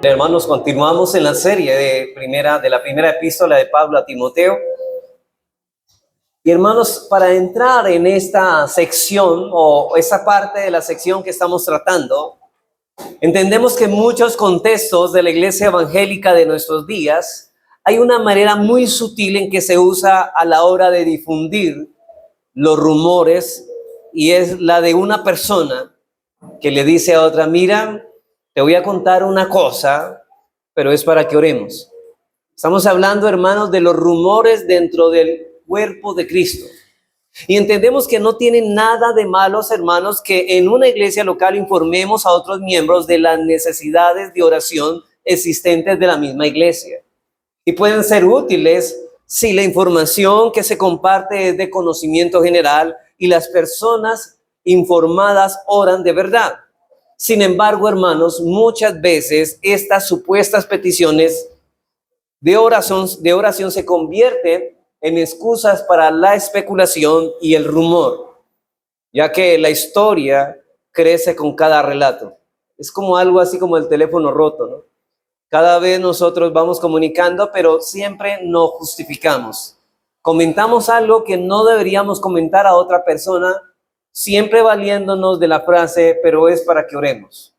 Hermanos, continuamos en la serie de la primera epístola de Pablo a Timoteo. Y hermanos, para entrar en esta sección o esa parte de la sección que estamos tratando, entendemos que en muchos contextos de la iglesia evangélica de nuestros días hay una manera muy sutil en que se usa a la hora de difundir los rumores, y es la de una persona que le dice a otra: mira, te voy a contar una cosa, pero es para que oremos. Estamos hablando, hermanos, de los rumores dentro del cuerpo de Cristo. Y entendemos que no tienen nada de malos, hermanos, que en una iglesia local informemos a otros miembros de las necesidades de oración existentes de la misma iglesia. Y pueden ser útiles si la información que se comparte es de conocimiento general y las personas informadas oran de verdad. Sin embargo, hermanos, muchas veces estas supuestas peticiones de oración se convierten en excusas para la especulación y el rumor, ya que la historia crece con cada relato. Es como algo así como el teléfono roto, ¿no? Cada vez nosotros vamos comunicando, pero siempre nos justificamos. Comentamos algo que no deberíamos comentar a otra persona, siempre valiéndonos de la frase, pero es para que oremos.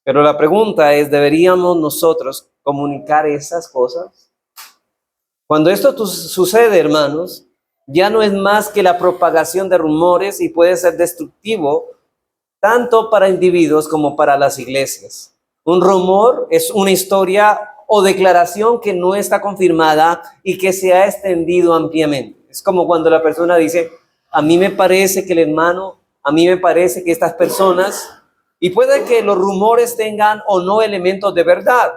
Pero la pregunta es, ¿deberíamos nosotros comunicar esas cosas? Cuando esto sucede, hermanos, ya no es más que la propagación de rumores y puede ser destructivo tanto para individuos como para las iglesias. Un rumor es una historia o declaración que no está confirmada y que se ha extendido ampliamente. Es como cuando la persona dice: a mí me parece que el hermano, a mí me parece que estas personas, y puede que los rumores tengan o no elementos de verdad,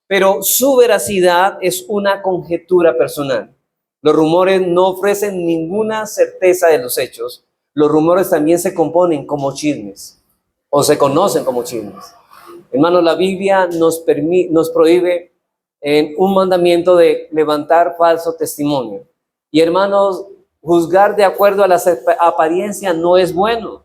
pero su veracidad es una conjetura personal. Los rumores no ofrecen ninguna certeza de los hechos. Los rumores también se componen como chismes, o se conocen como chismes. Hermanos, la Biblia nos prohíbe en un mandamiento de levantar falso testimonio. Y hermanos, juzgar de acuerdo a las apariencias no es bueno.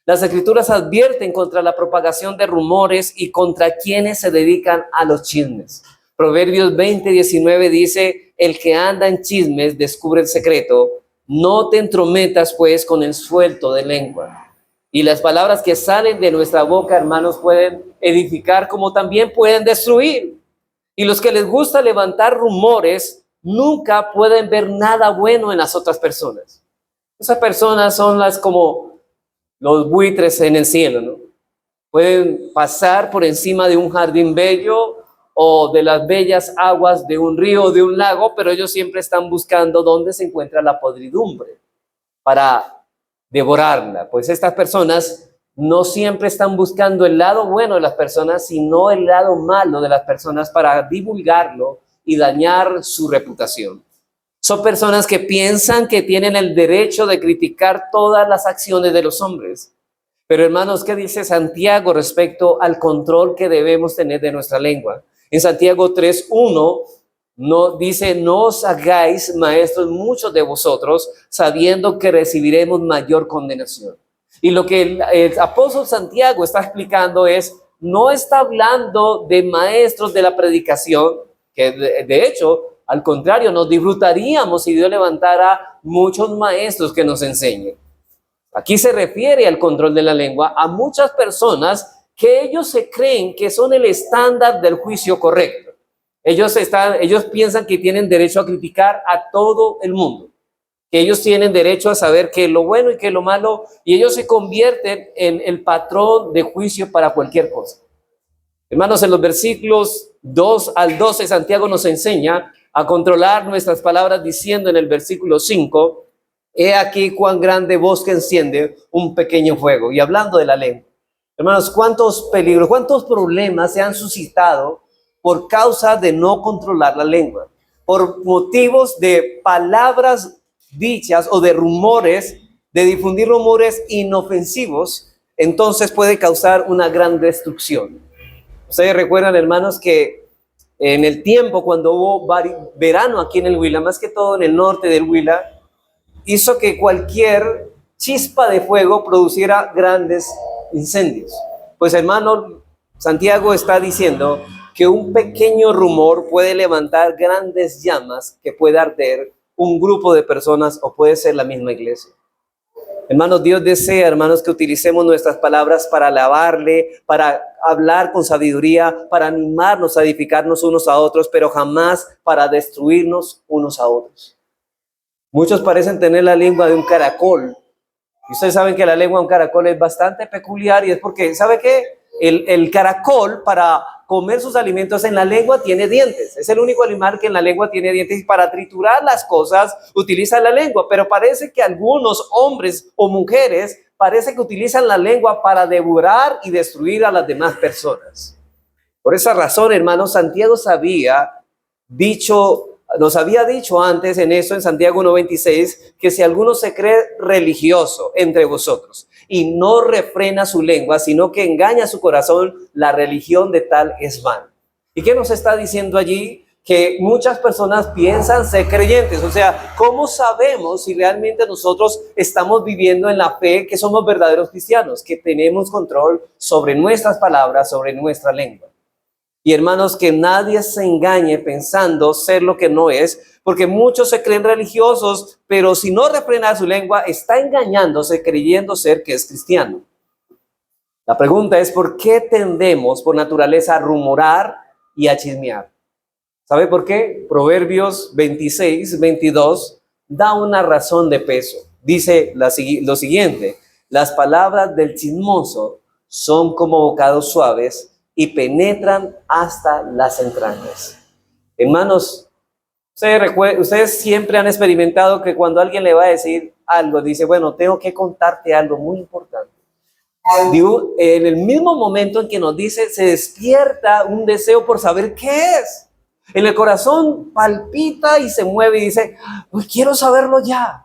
Las Escrituras advierten contra la propagación de rumores y contra quienes se dedican a los chismes. Proverbios 20:19 dice: el que anda en chismes descubre el secreto. No te entrometas pues con el suelto de lengua. Y las palabras que salen de nuestra boca, hermanos, pueden edificar como también pueden destruir. Y los que les gusta levantar rumores nunca pueden ver nada bueno en las otras personas. Esas personas son las como los buitres en el cielo, ¿no? Pueden pasar por encima de un jardín bello o de las bellas aguas de un río o de un lago, pero ellos siempre están buscando dónde se encuentra la podridumbre para devorarla. Pues estas personas no siempre están buscando el lado bueno de las personas, sino el lado malo de las personas para divulgarlo y dañar su reputación. Son personas que piensan que tienen el derecho de criticar todas las acciones de los hombres. Pero hermanos, ¿qué dice Santiago respecto al control que debemos tener de nuestra lengua? En Santiago 3:1 dice: no os hagáis maestros muchos de vosotros, sabiendo que recibiremos mayor condenación. Y lo que el apóstol Santiago está explicando es, no está hablando de maestros de la predicación, que de hecho, al contrario, nos disfrutaríamos si Dios levantara muchos maestros que nos enseñen. Aquí se refiere al control de la lengua a muchas personas que ellos se creen que son el estándar del juicio correcto. Ellos piensan que tienen derecho a criticar a todo el mundo, que ellos tienen derecho a saber qué es lo bueno y qué es lo malo, y ellos se convierten en el patrón de juicio para cualquier cosa. Hermanos, en los versículos 2 al 12, Santiago nos enseña a controlar nuestras palabras diciendo en el versículo 5: he aquí cuán grande bosque enciende un pequeño fuego. Y hablando de la lengua, hermanos, cuántos peligros, cuántos problemas se han suscitado por causa de no controlar la lengua, por motivos de palabras dichas o de rumores, de difundir rumores inofensivos. Entonces puede causar una gran destrucción. Ustedes recuerdan, hermanos, que en el tiempo cuando hubo verano aquí en el Huila, más que todo en el norte del Huila, hizo que cualquier chispa de fuego produciera grandes incendios. Pues hermano, Santiago está diciendo que un pequeño rumor puede levantar grandes llamas que puede arder un grupo de personas o puede ser la misma iglesia. Hermanos, Dios desea, hermanos, que utilicemos nuestras palabras para alabarle, para hablar con sabiduría, para animarnos a edificarnos unos a otros, pero jamás para destruirnos unos a otros. Muchos parecen tener la lengua de un caracol. Y ustedes saben que la lengua de un caracol es bastante peculiar y es porque, ¿sabe qué? El caracol para comer sus alimentos en la lengua tiene dientes. Es el único animal que en la lengua tiene dientes y para triturar las cosas utiliza la lengua. Pero parece que algunos hombres o mujeres parece que utilizan la lengua para devorar y destruir a las demás personas. Por esa razón, hermanos, Santiago nos había dicho antes en eso, en Santiago 1:26, que si alguno se cree religioso entre vosotros y no refrena su lengua, sino que engaña su corazón, la religión de tal es vana. ¿Y qué nos está diciendo allí? Que muchas personas piensan ser creyentes. O sea, ¿cómo sabemos si realmente nosotros estamos viviendo en la fe, que somos verdaderos cristianos, que tenemos control sobre nuestras palabras, sobre nuestra lengua? Y hermanos, que nadie se engañe pensando ser lo que no es, porque muchos se creen religiosos, pero si no refrena su lengua, está engañándose creyendo ser que es cristiano. La pregunta es, ¿por qué tendemos por naturaleza a rumorar y a chismear? ¿Sabe por qué? Proverbios 26:22 da una razón de peso. Dice lo siguiente: las palabras del chismoso son como bocados suaves y penetran hasta las entrañas. Hermanos, ustedes siempre han experimentado que cuando alguien le va a decir algo, dice, bueno, tengo que contarte algo muy importante. Digo, en el mismo momento en que nos dice, se despierta un deseo por saber qué es. En el corazón palpita y se mueve y dice, pues quiero saberlo ya.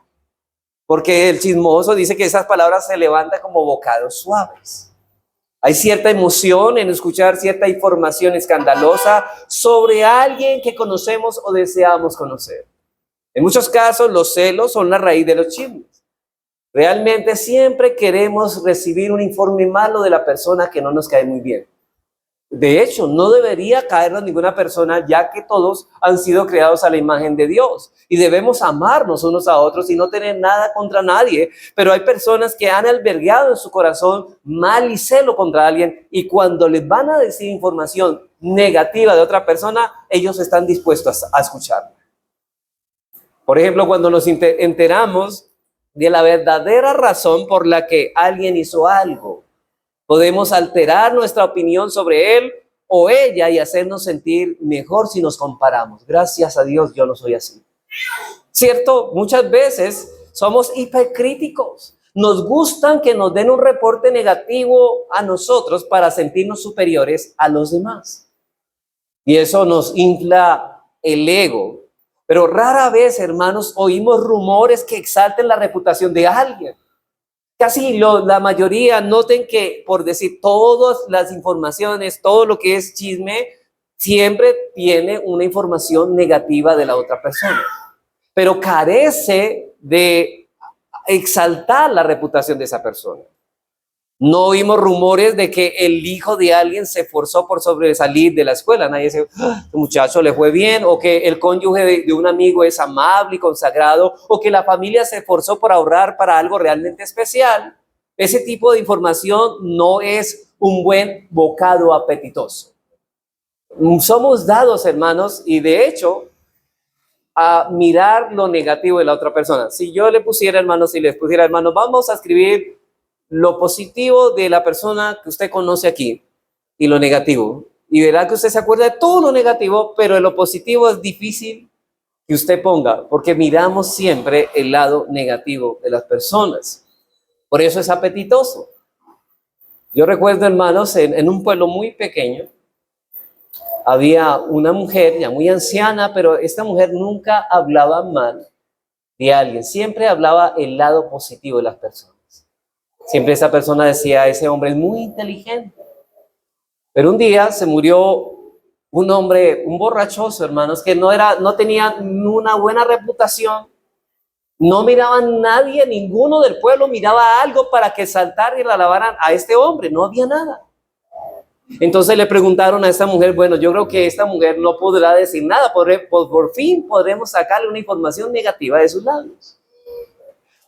Porque el chismoso dice que esas palabras se levantan como bocados suaves. Hay cierta emoción en escuchar cierta información escandalosa sobre alguien que conocemos o deseamos conocer. En muchos casos, los celos son la raíz de los chismes. Realmente siempre queremos recibir un informe malo de la persona que no nos cae muy bien. De hecho, no debería caernos ninguna persona, ya que todos han sido creados a la imagen de Dios y debemos amarnos unos a otros y no tener nada contra nadie. Pero hay personas que han albergado en su corazón mal y celo contra alguien, y cuando les van a decir información negativa de otra persona, ellos están dispuestos a escucharla. Por ejemplo, cuando nos enteramos de la verdadera razón por la que alguien hizo algo, podemos alterar nuestra opinión sobre él o ella y hacernos sentir mejor si nos comparamos. Gracias a Dios, yo no soy así. ¿Cierto? Muchas veces somos hipercríticos. Nos gustan que nos den un reporte negativo a nosotros para sentirnos superiores a los demás. Y eso nos infla el ego. Pero rara vez, hermanos, oímos rumores que exalten la reputación de alguien. Casi la mayoría, noten que por decir todas las informaciones, todo lo que es chisme, siempre tiene una información negativa de la otra persona, pero carece de exaltar la reputación de esa persona. No oímos rumores de que el hijo de alguien se esforzó por sobresalir de la escuela. Nadie dice, este muchacho le fue bien, o que el cónyuge de un amigo es amable y consagrado, o que la familia se esforzó por ahorrar para algo realmente especial. Ese tipo de información no es un buen bocado apetitoso. Somos dados, hermanos, y de hecho, a mirar lo negativo de la otra persona. Si yo le pusiera, hermanos, si les pusiera, hermanos, vamos a escribir lo positivo de la persona que usted conoce aquí y lo negativo. Y verá que usted se acuerda de todo lo negativo, pero de lo positivo es difícil que usted ponga, porque miramos siempre el lado negativo de las personas. Por eso es apetitoso. Yo recuerdo, hermanos, en un pueblo muy pequeño, había una mujer ya muy anciana, pero esta mujer nunca hablaba mal de alguien, siempre hablaba el lado positivo de las personas. Siempre esa persona decía, ese hombre es muy inteligente. Pero un día se murió un hombre, un borrachoso, hermanos, que no tenía una buena reputación. No miraban nadie, ninguno del pueblo miraba algo para que saltaran y la alabaran a este hombre. No había nada. Entonces le preguntaron a esta mujer, bueno, yo creo que esta mujer no podrá decir nada, por fin podremos sacarle una información negativa de sus labios.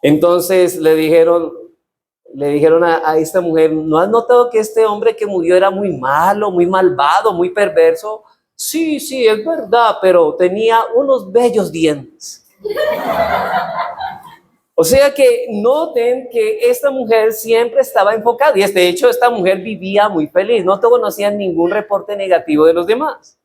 Entonces le dijeron a esta mujer, ¿no has notado que este hombre que murió era muy malo, muy malvado, muy perverso? Sí, es verdad, pero tenía unos bellos dientes. O sea que noten que esta mujer siempre estaba enfocada, y de hecho esta mujer vivía muy feliz, no conocía ningún reporte negativo de los demás.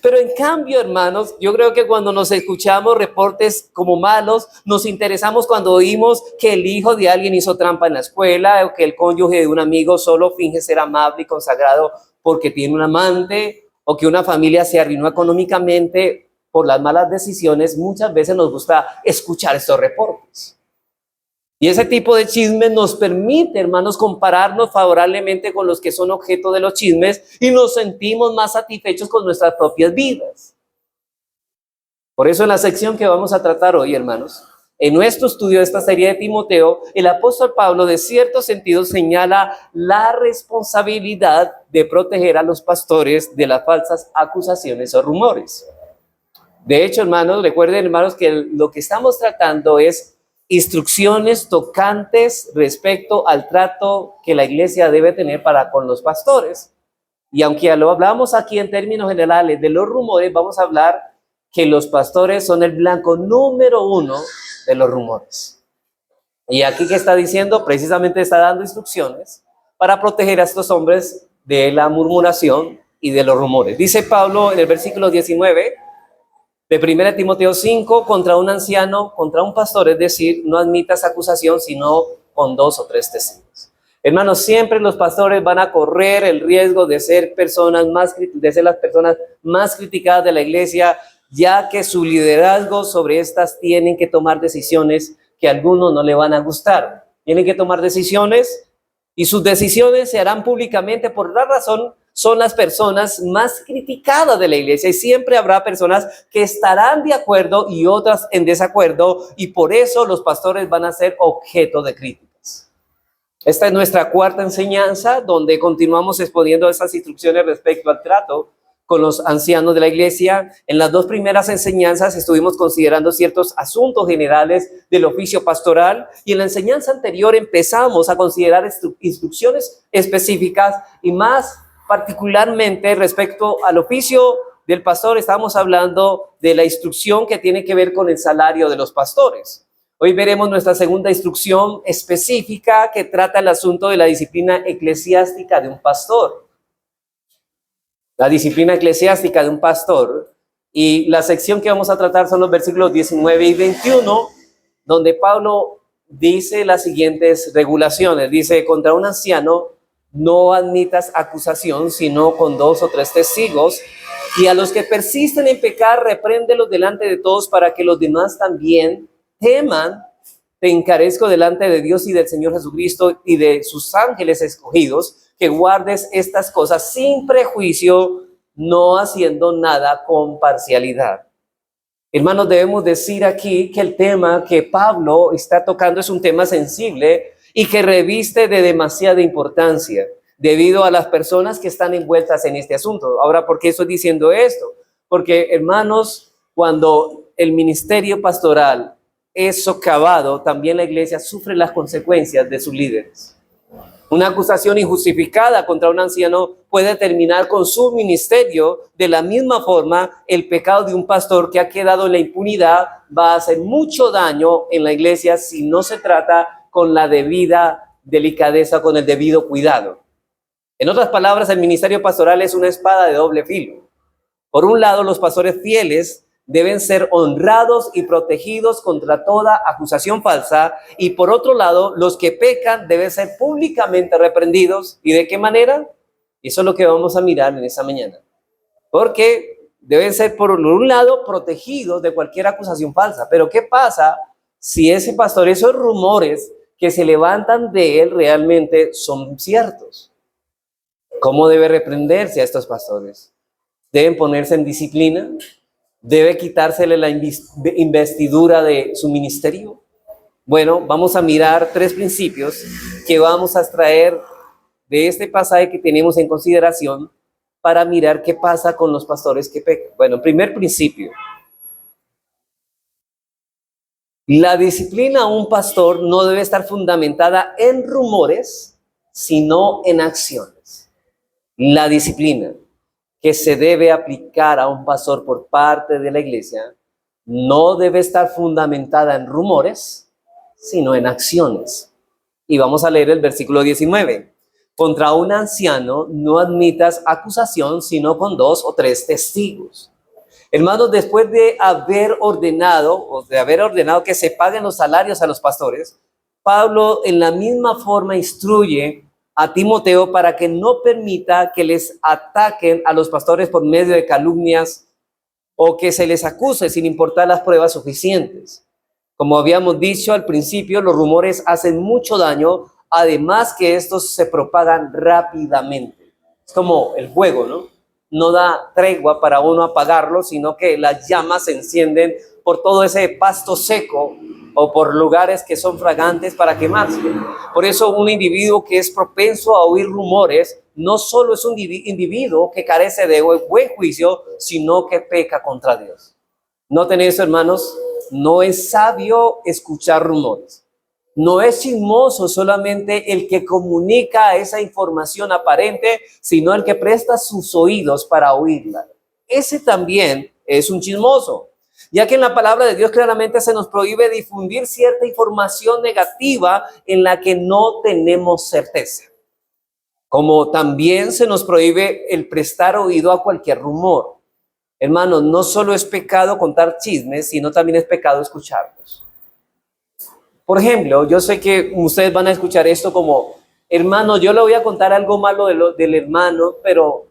Pero en cambio, hermanos, yo creo que cuando nos escuchamos reportes como malos, nos interesamos cuando oímos que el hijo de alguien hizo trampa en la escuela, o que el cónyuge de un amigo solo finge ser amable y consagrado porque tiene un amante, o que una familia se arruinó económicamente por las malas decisiones. Muchas veces nos gusta escuchar estos reportes. Y ese tipo de chismes nos permite, hermanos, compararnos favorablemente con los que son objeto de los chismes y nos sentimos más satisfechos con nuestras propias vidas. Por eso en la sección que vamos a tratar hoy, hermanos, en nuestro estudio de esta serie de Timoteo, el apóstol Pablo de cierto sentido señala la responsabilidad de proteger a los pastores de las falsas acusaciones o rumores. De hecho, hermanos, recuerden, hermanos, que lo que estamos tratando es instrucciones tocantes respecto al trato que la iglesia debe tener para con los pastores. Y aunque lo hablamos aquí en términos generales de los rumores, vamos a hablar que los pastores son el blanco número 1 de los rumores. Y aquí que está diciendo, precisamente está dando instrucciones para proteger a estos hombres de la murmuración y de los rumores. Dice Pablo en el versículo 19 de 1 Timoteo 5, contra un anciano, contra un pastor, es decir, no admitas acusación sino con 2 o 3 testigos. Hermanos, siempre los pastores van a correr el riesgo de ser las personas más criticadas de la iglesia, ya que su liderazgo sobre estas tienen que tomar decisiones que a algunos no le van a gustar. Tienen que tomar decisiones y sus decisiones se harán públicamente. Por la razón, son las personas más criticadas de la iglesia y siempre habrá personas que estarán de acuerdo y otras en desacuerdo, y por eso los pastores van a ser objeto de críticas. Esta es nuestra cuarta enseñanza, donde continuamos exponiendo esas instrucciones respecto al trato con los ancianos de la iglesia. En las 2 primeras enseñanzas estuvimos considerando ciertos asuntos generales del oficio pastoral, y en la enseñanza anterior empezamos a considerar instrucciones específicas, y más particularmente respecto al oficio del pastor estamos hablando de la instrucción que tiene que ver con el salario de los pastores. Hoy veremos nuestra segunda instrucción específica que trata el asunto de la disciplina eclesiástica de un pastor. La disciplina eclesiástica de un pastor, y la sección que vamos a tratar son los versículos 19 y 21, donde Pablo dice las siguientes regulaciones. Dice, contra un anciano no admitas acusación, sino con 2 o 3 testigos, y a los que persisten en pecar, repréndelos delante de todos para que los demás también teman. Te encarezco delante de Dios y del Señor Jesucristo y de sus ángeles escogidos, que guardes estas cosas sin prejuicio, no haciendo nada con parcialidad. Hermanos, debemos decir aquí que el tema que Pablo está tocando es un tema sensible y que reviste de demasiada importancia debido a las personas que están envueltas en este asunto. Ahora, ¿por qué estoy diciendo esto? Porque, hermanos, cuando el ministerio pastoral es socavado, también la iglesia sufre las consecuencias de sus líderes. Una acusación injustificada contra un anciano puede terminar con su ministerio. De la misma forma, el pecado de un pastor que ha quedado en la impunidad va a hacer mucho daño en la iglesia si no se trata con la debida delicadeza, con el debido cuidado. En otras palabras, el ministerio pastoral es una espada de doble filo. Por un lado, los pastores fieles deben ser honrados y protegidos contra toda acusación falsa, y por otro lado, los que pecan deben ser públicamente reprendidos. ¿Y de qué manera? Eso es lo que vamos a mirar en esta mañana. Porque deben ser, por un lado, protegidos de cualquier acusación falsa. Pero ¿qué pasa si ese pastor, esos rumores que se levantan de él realmente son ciertos? ¿Cómo debe reprenderse a estos pastores? ¿Deben ponerse en disciplina? ¿Debe quitársele la investidura de su ministerio? Bueno, vamos a mirar 3 principios que vamos a extraer de este pasaje que tenemos en consideración para mirar qué pasa con los pastores que pecan. Bueno, primer principio. La disciplina a un pastor no debe estar fundamentada en rumores, sino en acciones. La disciplina que se debe aplicar a un pastor por parte de la iglesia no debe estar fundamentada en rumores, sino en acciones. Y vamos a leer el versículo 19. Contra un anciano no admitas acusación, sino con 2 o 3 testigos. Hermanos, después de haber ordenado que se paguen los salarios a los pastores, Pablo en la misma forma instruye a Timoteo para que no permita que les ataquen a los pastores por medio de calumnias o que se les acuse sin importar las pruebas suficientes. Como habíamos dicho al principio, los rumores hacen mucho daño, además que estos se propagan rápidamente. Es como el fuego, ¿no? No da tregua para uno apagarlo, sino que las llamas se encienden por todo ese pasto seco o por lugares que son fragantes para quemarse. Por eso un individuo que es propenso a oír rumores no solo es un individuo que carece de buen juicio, sino que peca contra Dios. Noten eso, hermanos, no es sabio escuchar rumores. No es chismoso solamente el que comunica esa información aparente, sino el que presta sus oídos para oírla. Ese también es un chismoso, ya que en la palabra de Dios claramente se nos prohíbe difundir cierta información negativa en la que no tenemos certeza. Como también se nos prohíbe el prestar oído a cualquier rumor. Hermanos, no solo es pecado contar chismes, sino también es pecado escucharlos. Por ejemplo, yo sé que ustedes van a escuchar esto como, hermano, yo le voy a contar algo malo del hermano, pero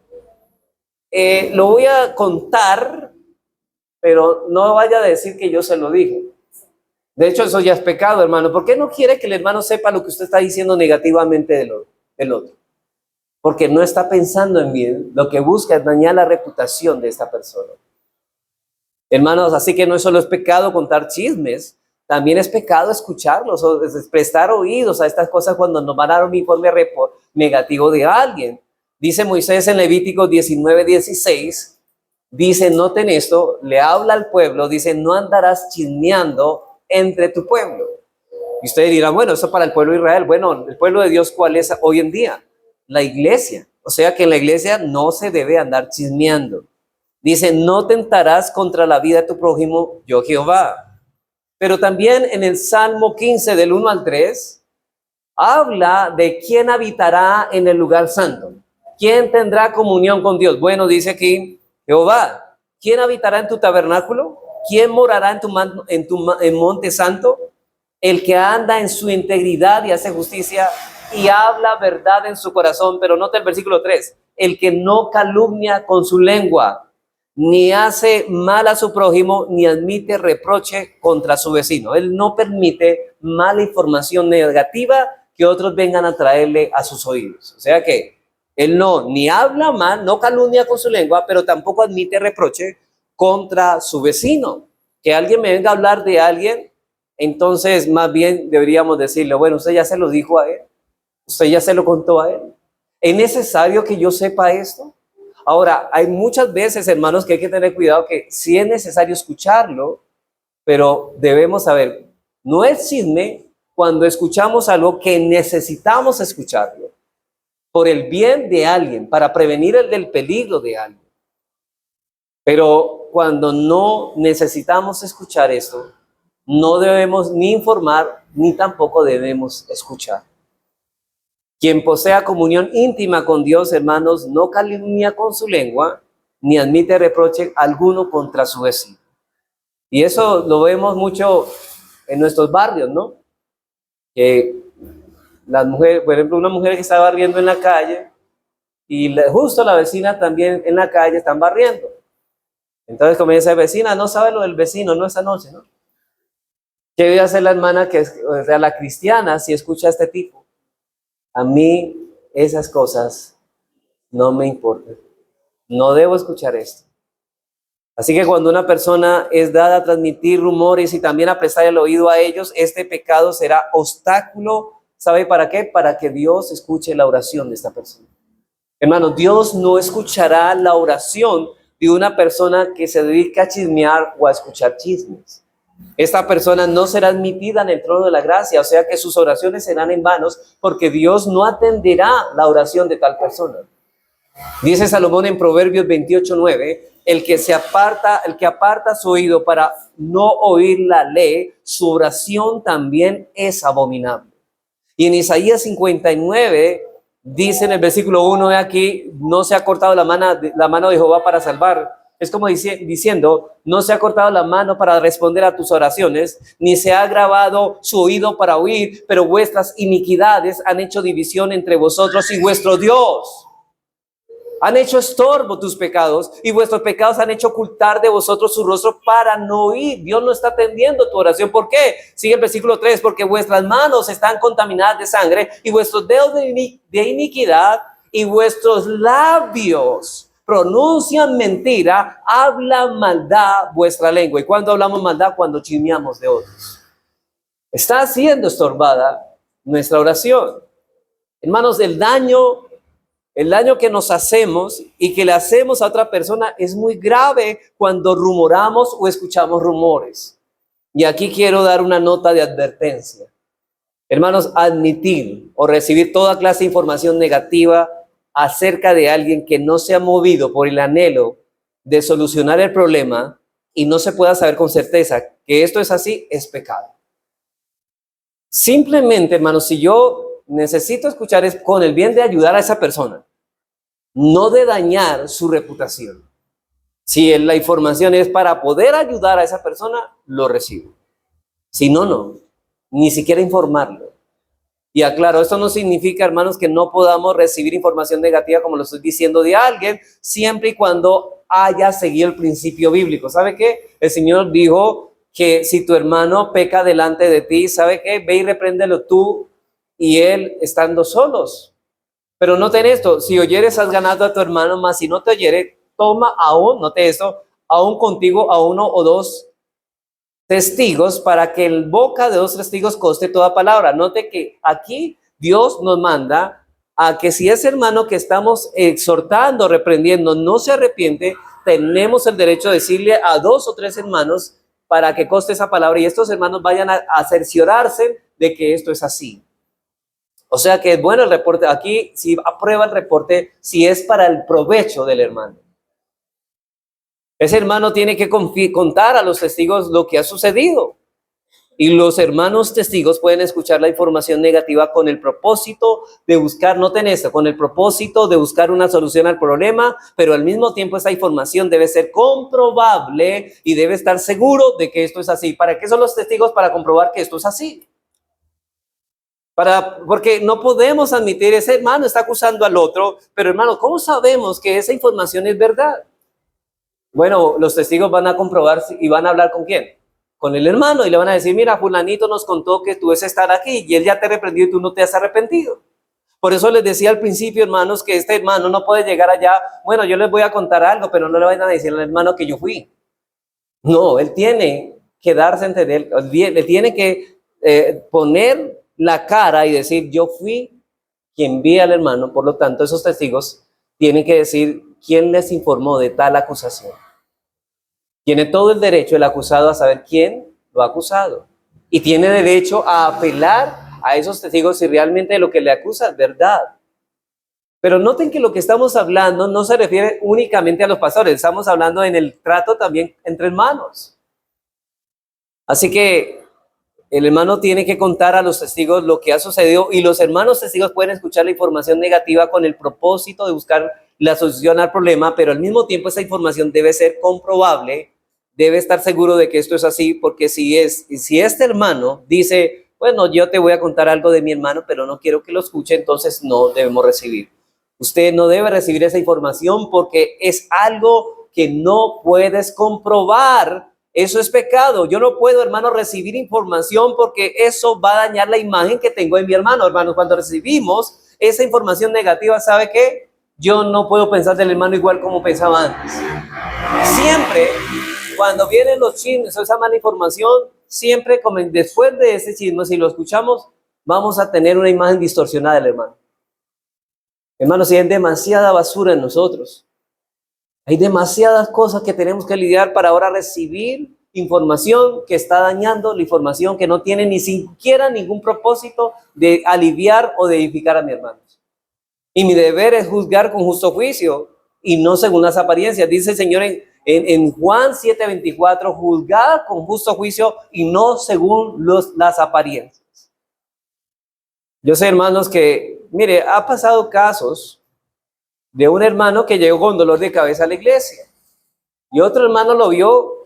lo voy a contar, pero no vaya a decir que yo se lo dije. De hecho, eso ya es pecado, hermano. ¿Por qué no quiere que el hermano sepa lo que usted está diciendo negativamente del otro? Porque no está pensando en bien, lo que busca es dañar la reputación de esta persona. Hermanos, así que no solo es pecado contar chismes, también es pecado escucharlos o prestar oídos a estas cosas cuando nos van a dar un informe negativo de alguien. Dice Moisés en Levítico 19:16, dice, noten esto, le habla al pueblo, dice, no andarás chismeando entre tu pueblo. Y ustedes dirán, bueno, eso para el pueblo de Israel. Bueno, el pueblo de Dios, ¿cuál es hoy en día? La iglesia. O sea que en la iglesia no se debe andar chismeando. Dice, no tentarás contra la vida de tu prójimo, yo Jehová. Pero también en el Salmo 15 del 1 al 3, habla de quién habitará en el lugar santo. ¿Quién tendrá comunión con Dios? Bueno, dice aquí, Jehová. ¿Quién habitará en tu tabernáculo? ¿Quién morará en monte santo? El que anda en su integridad y hace justicia y habla verdad en su corazón. Pero nota el versículo 3. El que no calumnia con su lengua, ni hace mal a su prójimo, ni admite reproche contra su vecino. Él no permite mala información negativa que otros vengan a traerle a sus oídos. O sea que él no, ni habla mal, no calumnia con su lengua, pero tampoco admite reproche contra su vecino. Que alguien me venga a hablar de alguien, entonces más bien deberíamos decirle, bueno, usted ya se lo dijo a él, usted ya se lo contó a él. ¿Es necesario que yo sepa esto? Ahora, hay muchas veces, hermanos, que hay que tener cuidado que sí es necesario escucharlo, pero debemos saber, no es chisme cuando escuchamos algo que necesitamos escucharlo por el bien de alguien, para prevenir el del peligro de alguien. Pero cuando no necesitamos escuchar esto, no debemos ni informar, ni tampoco debemos escuchar. Quien posea comunión íntima con Dios, hermanos, no calumnia con su lengua, ni admite reproche alguno contra su vecino. Y eso lo vemos mucho en nuestros barrios, ¿no? Que las mujeres, por ejemplo, una mujer que está barriendo en la calle y justo la vecina también en la calle están barriendo. Entonces comienza vecina, no sabe lo del vecino, no esa noche, ¿no? ¿Qué debe hacer la hermana que es, o sea, la cristiana, si escucha a este tipo? A mí esas cosas no me importan. No debo escuchar esto. Así que cuando una persona es dada a transmitir rumores y también a prestar el oído a ellos, este pecado será obstáculo ¿Sabe para qué? Para que Dios escuche la oración de esta persona. Hermano, Dios no escuchará la oración de una persona que se dedica a chismear o a escuchar chismes. Esta persona no será admitida en el trono de la gracia, o sea que sus oraciones serán en vanos, porque Dios no atenderá la oración de tal persona. Dice Salomón en Proverbios 28:9, el que aparta su oído para no oír la ley, su oración también es abominable. Y en Isaías 59 dice en el versículo 1 de aquí, no se ha cortado la mano de Jehová para salvar. Es como diciendo, no se ha cortado la mano para responder a tus oraciones, ni se ha agravado su oído para oír, pero vuestras iniquidades han hecho división entre vosotros y vuestro Dios. Han hecho estorbo tus pecados y vuestros pecados han hecho ocultar de vosotros su rostro para no oír. Dios no está atendiendo tu oración. ¿Por qué? Sigue el versículo 3, porque vuestras manos están contaminadas de sangre y vuestros dedos de iniquidad y vuestros labios pronuncian mentira, hablan maldad vuestra lengua. ¿Y cuándo hablamos maldad? Cuando chismeamos de otros. Está siendo estorbada nuestra oración. Hermanos, el daño que nos hacemos y que le hacemos a otra persona es muy grave cuando rumoramos o escuchamos rumores. Y aquí quiero dar una nota de advertencia. Hermanos, admitir o recibir toda clase de información negativa acerca de alguien que no se ha movido por el anhelo de solucionar el problema y no se pueda saber con certeza que esto es así, es pecado. Simplemente, hermanos, si yo necesito escuchar es con el bien de ayudar a esa persona, no de dañar su reputación. Si la información es para poder ayudar a esa persona, lo recibo. Si no, no. Ni siquiera informarlo. Y aclaro, esto no significa, hermanos, que no podamos recibir información negativa, como lo estoy diciendo, de alguien, siempre y cuando haya seguido el principio bíblico. ¿Sabe qué? El Señor dijo que si tu hermano peca delante de ti, ¿sabe qué? Ve y repréndelo tú y él estando solos. Pero noten esto, si oyeres has ganado a tu hermano, más si no te oyere, toma aún, note esto, aún contigo a uno o dos testigos para que en boca de dos testigos conste toda palabra. Note que aquí Dios nos manda a que si ese hermano que estamos exhortando, reprendiendo, no se arrepiente, tenemos el derecho de decirle a dos o tres hermanos para que conste esa palabra y estos hermanos vayan a cerciorarse de que esto es así. O sea que es bueno el reporte. Aquí si aprueba el reporte, si es para el provecho del hermano. Ese hermano tiene que contar a los testigos lo que ha sucedido. Y los hermanos testigos pueden escuchar la información negativa con el propósito de buscar, noten esto, con el propósito de buscar una solución al problema, pero al mismo tiempo esa información debe ser comprobable y debe estar seguro de que esto es así. ¿Para qué son los testigos? Para comprobar que esto es así. Porque no podemos admitir, ese hermano está acusando al otro, pero hermano, ¿cómo sabemos que esa información es verdad? Bueno, los testigos van a comprobar y van a hablar ¿con quién? Con el hermano y le van a decir, mira, fulanito nos contó que tú debes estar aquí y él ya te reprendió y tú no te has arrepentido. Por eso les decía al principio, hermanos, que este hermano no puede llegar allá, bueno, yo les voy a contar algo, pero no le vayan a decir al hermano que yo fui. No, él tiene que darse a entender, él tiene que poner la cara y decir, yo fui quien vi al hermano, por lo tanto, esos testigos tienen que decir quién les informó de tal acusación. Tiene todo el derecho el acusado a saber quién lo ha acusado. Y tiene derecho a apelar a esos testigos si realmente lo que le acusa es verdad. Pero noten que lo que estamos hablando no se refiere únicamente a los pastores. Estamos hablando en el trato también entre hermanos. Así que el hermano tiene que contar a los testigos lo que ha sucedido y los hermanos testigos pueden escuchar la información negativa con el propósito de buscar la solución al problema, pero al mismo tiempo esa información debe ser comprobable, debe estar seguro de que esto es así, porque si este hermano dice, bueno, yo te voy a contar algo de mi hermano, pero no quiero que lo escuche, entonces no debemos recibir. Usted no debe recibir esa información porque es algo que no puedes comprobar. Eso es pecado. Yo no puedo, hermano, recibir información porque eso va a dañar la imagen que tengo de mi hermano. Hermanos, cuando recibimos esa información negativa, ¿sabe qué? Yo no puedo pensar del hermano igual como pensaba antes. Siempre, cuando vienen los chismes o esa mala información, siempre después de ese chisme, si lo escuchamos, vamos a tener una imagen distorsionada del hermano. Hermanos, si hay demasiada basura en nosotros, hay demasiadas cosas que tenemos que lidiar para ahora recibir información que está dañando, la información que no tiene ni siquiera ningún propósito de aliviar o de edificar a mi hermano. Y mi deber es juzgar con justo juicio y no según las apariencias. Dice el Señor en Juan 7:24, juzgar con justo juicio y no según las apariencias. Yo sé, hermanos, que, mire, ha pasado casos de un hermano que llegó con dolor de cabeza a la iglesia. Y otro hermano lo vio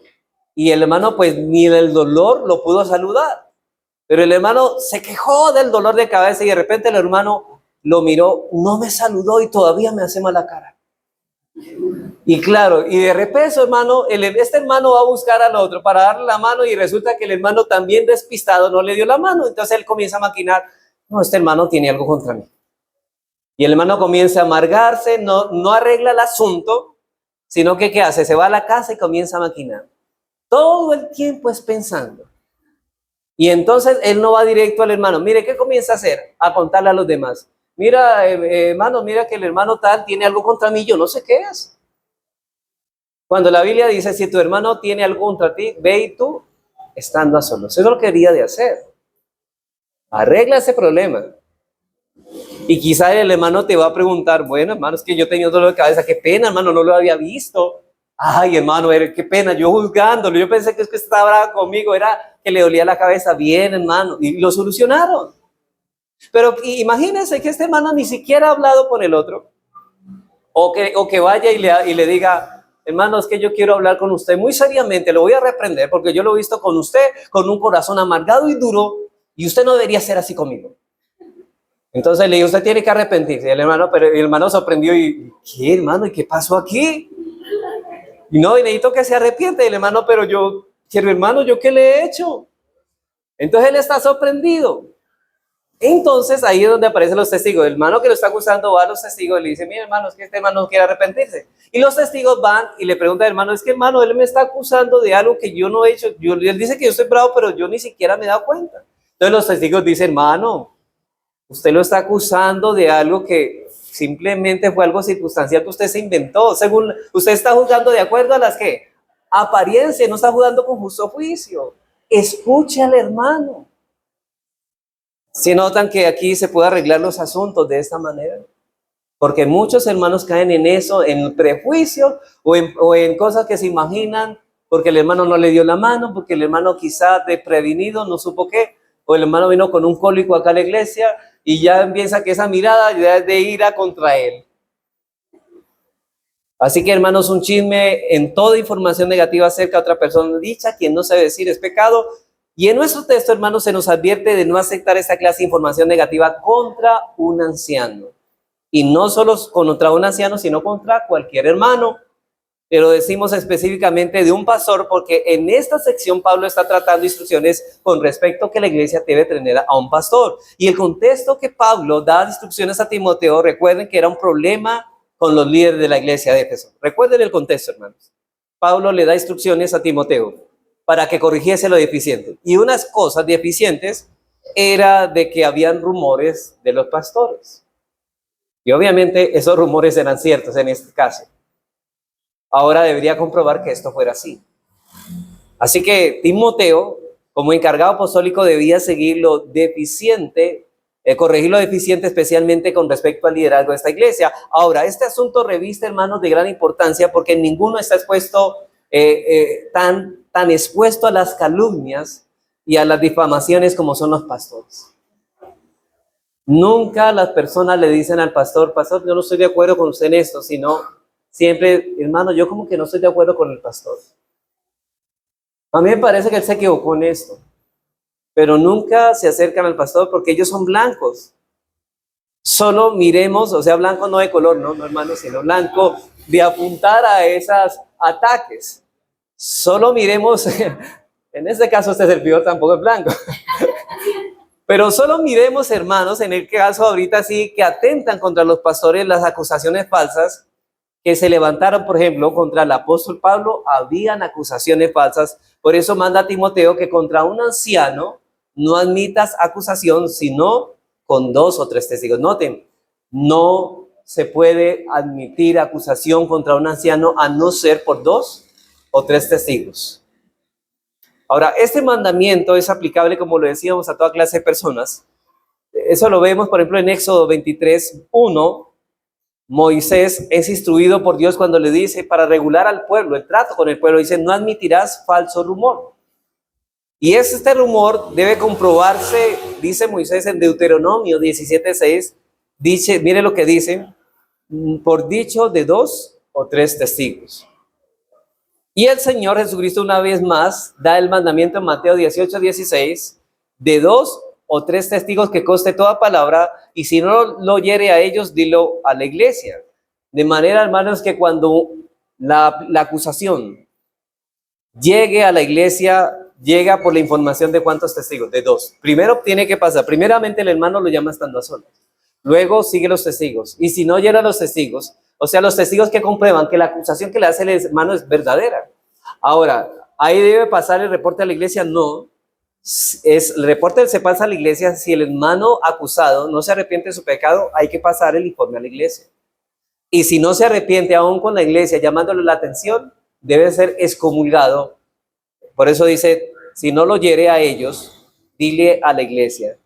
y el hermano pues ni el dolor lo pudo saludar. Pero el hermano se quejó del dolor de cabeza y de repente el hermano lo miró, no me saludó y todavía me hace mala cara. Y claro, y de repente, hermano, este hermano va a buscar al otro para darle la mano y resulta que el hermano también despistado no le dio la mano. Entonces él comienza a maquinar, no, este hermano tiene algo contra mí. Y el hermano comienza a amargarse, no arregla el asunto, sino que ¿qué hace? Se va a la casa y comienza a maquinar. Todo el tiempo es pensando. Y entonces él no va directo al hermano. Mire, ¿qué comienza a hacer? A contarle a los demás. Mira, hermano, mira que el hermano tal tiene algo contra mí, yo no sé qué es. Cuando la Biblia dice, si tu hermano tiene algo contra ti, ve y tú, estando a solos. Eso es lo que quería de hacer. Arregla ese problema. Y quizá el hermano te va a preguntar, bueno, hermano, es que yo tenía dolor de cabeza, qué pena, hermano, no lo había visto. Ay, hermano, qué pena, yo juzgándolo, yo pensé que es que estaba bravo conmigo, era que le dolía la cabeza. Bien, hermano, y lo solucionaron. Pero imagínense que este hermano ni siquiera ha hablado con el otro, o que vaya y le diga, hermano, es que yo quiero hablar con usted muy seriamente, lo voy a reprender porque yo lo he visto con usted, con un corazón amargado y duro, y usted no debería ser así conmigo. Entonces le digo, usted tiene que arrepentirse. El hermano sorprendió y, ¿qué, hermano? ¿Y qué pasó aquí? Y no, y necesito que se arrepiente. El hermano, pero yo, hermano, ¿yo qué le he hecho? Entonces él está sorprendido. Entonces ahí es donde aparecen los testigos. El hermano que lo está acusando va a los testigos y le dice, mira, hermano, es que este hermano no quiere arrepentirse. Y los testigos van y le preguntan al hermano, es que, hermano, él me está acusando de algo que yo no he hecho. Él dice que yo estoy bravo, pero yo ni siquiera me he dado cuenta. Entonces los testigos dicen, hermano, usted lo está acusando de algo que simplemente fue algo circunstancial que usted se inventó. Según usted está juzgando de acuerdo a las que apariencias, no está juzgando con justo juicio. Escuche al hermano. Si notan que aquí se puede arreglar los asuntos de esta manera, porque muchos hermanos caen en eso, en prejuicio o en cosas que se imaginan, porque el hermano no le dio la mano, porque el hermano quizá desprevenido no supo qué, o el hermano vino con un cólico acá a la iglesia y ya piensa que esa mirada ya es de ira contra él. Así que, hermanos, un chisme en toda información negativa acerca de otra persona dicha, quien no sabe decir es pecado. Y en nuestro texto, hermanos, se nos advierte de no aceptar esta clase de información negativa contra un anciano. Y no solo contra un anciano, sino contra cualquier hermano. Pero decimos específicamente de un pastor porque en esta sección Pablo está tratando instrucciones con respecto a que la iglesia debe tener a un pastor. Y el contexto que Pablo da instrucciones a Timoteo, recuerden que era un problema con los líderes de la iglesia de Éfeso. Recuerden el contexto, hermanos. Pablo le da instrucciones a Timoteo para que corrigiese lo deficiente. Y unas cosas deficientes era de que habían rumores de los pastores. Y obviamente esos rumores eran ciertos en este caso. Ahora debería comprobar que esto fuera así. Así que Timoteo, como encargado apostólico, debía seguir lo deficiente, corregir lo deficiente especialmente con respecto al liderazgo de esta iglesia. Ahora, este asunto reviste, hermanos, de gran importancia porque ninguno está expuesto, tan expuesto a las calumnias y a las difamaciones como son los pastores. Nunca las personas le dicen al pastor, pastor, yo no estoy de acuerdo con usted en esto, sino siempre, hermano, yo como que no estoy de acuerdo con el pastor. A mí me parece que él se equivocó en esto, pero nunca se acercan al pastor porque ellos son blancos. Solo miremos, o sea, blanco no de color, no hermano, sino blanco de apuntar a esos ataques. Solo miremos, en este caso este servidor tampoco es blanco, pero solo miremos, hermanos, en el caso ahorita sí que atentan contra los pastores las acusaciones falsas que se levantaron, por ejemplo, contra el apóstol Pablo, habían acusaciones falsas. Por eso manda a Timoteo que contra un anciano no admitas acusación sino con 2 o 3 testigos. Noten, no se puede admitir acusación contra un anciano a no ser por 2 o 3 testigos. Ahora, este mandamiento es aplicable, como lo decíamos, a toda clase de personas. Eso lo vemos, por ejemplo, en Éxodo 23:1. Moisés es instruido por Dios cuando le dice, para regular al pueblo, el trato con el pueblo, dice, no admitirás falso rumor. Y este rumor debe comprobarse, dice Moisés en Deuteronomio 17:6, dice, mire lo que dice, por dicho de 2 o 3 testigos. Y el Señor Jesucristo una vez más da el mandamiento en Mateo 18:16, de 2 o 3 testigos que conste toda palabra, y si no lo oyere a ellos, dilo a la iglesia. De manera, hermanos, que cuando la acusación llegue a la iglesia, llega por la información de cuántos testigos, de 2. Primero tiene que pasar, primeramente el hermano lo llama estando a solas. Luego sigue los testigos. Y si no llegan los testigos, o sea, los testigos que comprueban que la acusación que le hace el hermano es verdadera. Ahora, ¿ahí debe pasar el reporte a la iglesia? No. El reporte se pasa a la iglesia si el hermano acusado no se arrepiente de su pecado, hay que pasar el informe a la iglesia. Y si no se arrepiente aún con la iglesia llamándole la atención, debe ser excomulgado. Por eso dice, si no lo hiere a ellos, dile a la iglesia.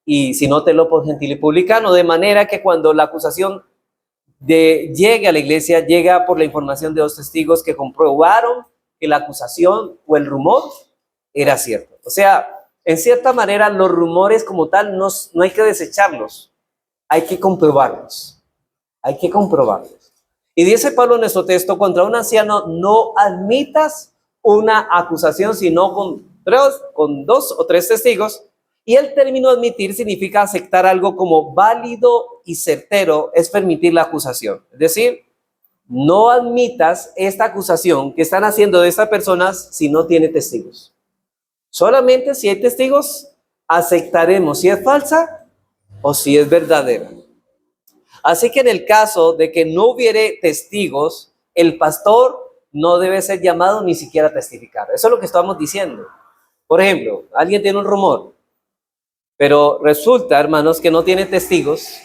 Y si no, te lo por gentil y publicano, de manera que cuando la acusación llegue a la iglesia, llega por la información de 2 testigos que comprobaron que la acusación o el rumor era cierto. O sea, en cierta manera, los rumores como tal no hay que desecharlos, hay que comprobarlos. Hay que comprobarlos. Y dice Pablo en nuestro texto, contra un anciano no admitas una acusación, sino con 2 o 3 testigos. Y el término admitir significa aceptar algo como válido y certero, es permitir la acusación. Es decir, no admitas esta acusación que están haciendo de estas personas si no tiene testigos. Solamente si hay testigos, aceptaremos si es falsa o si es verdadera. Así que en el caso de que no hubiere testigos, el pastor no debe ser llamado ni siquiera a testificar. Eso es lo que estamos diciendo. Por ejemplo, alguien tiene un rumor, pero resulta, hermanos, que no tiene testigos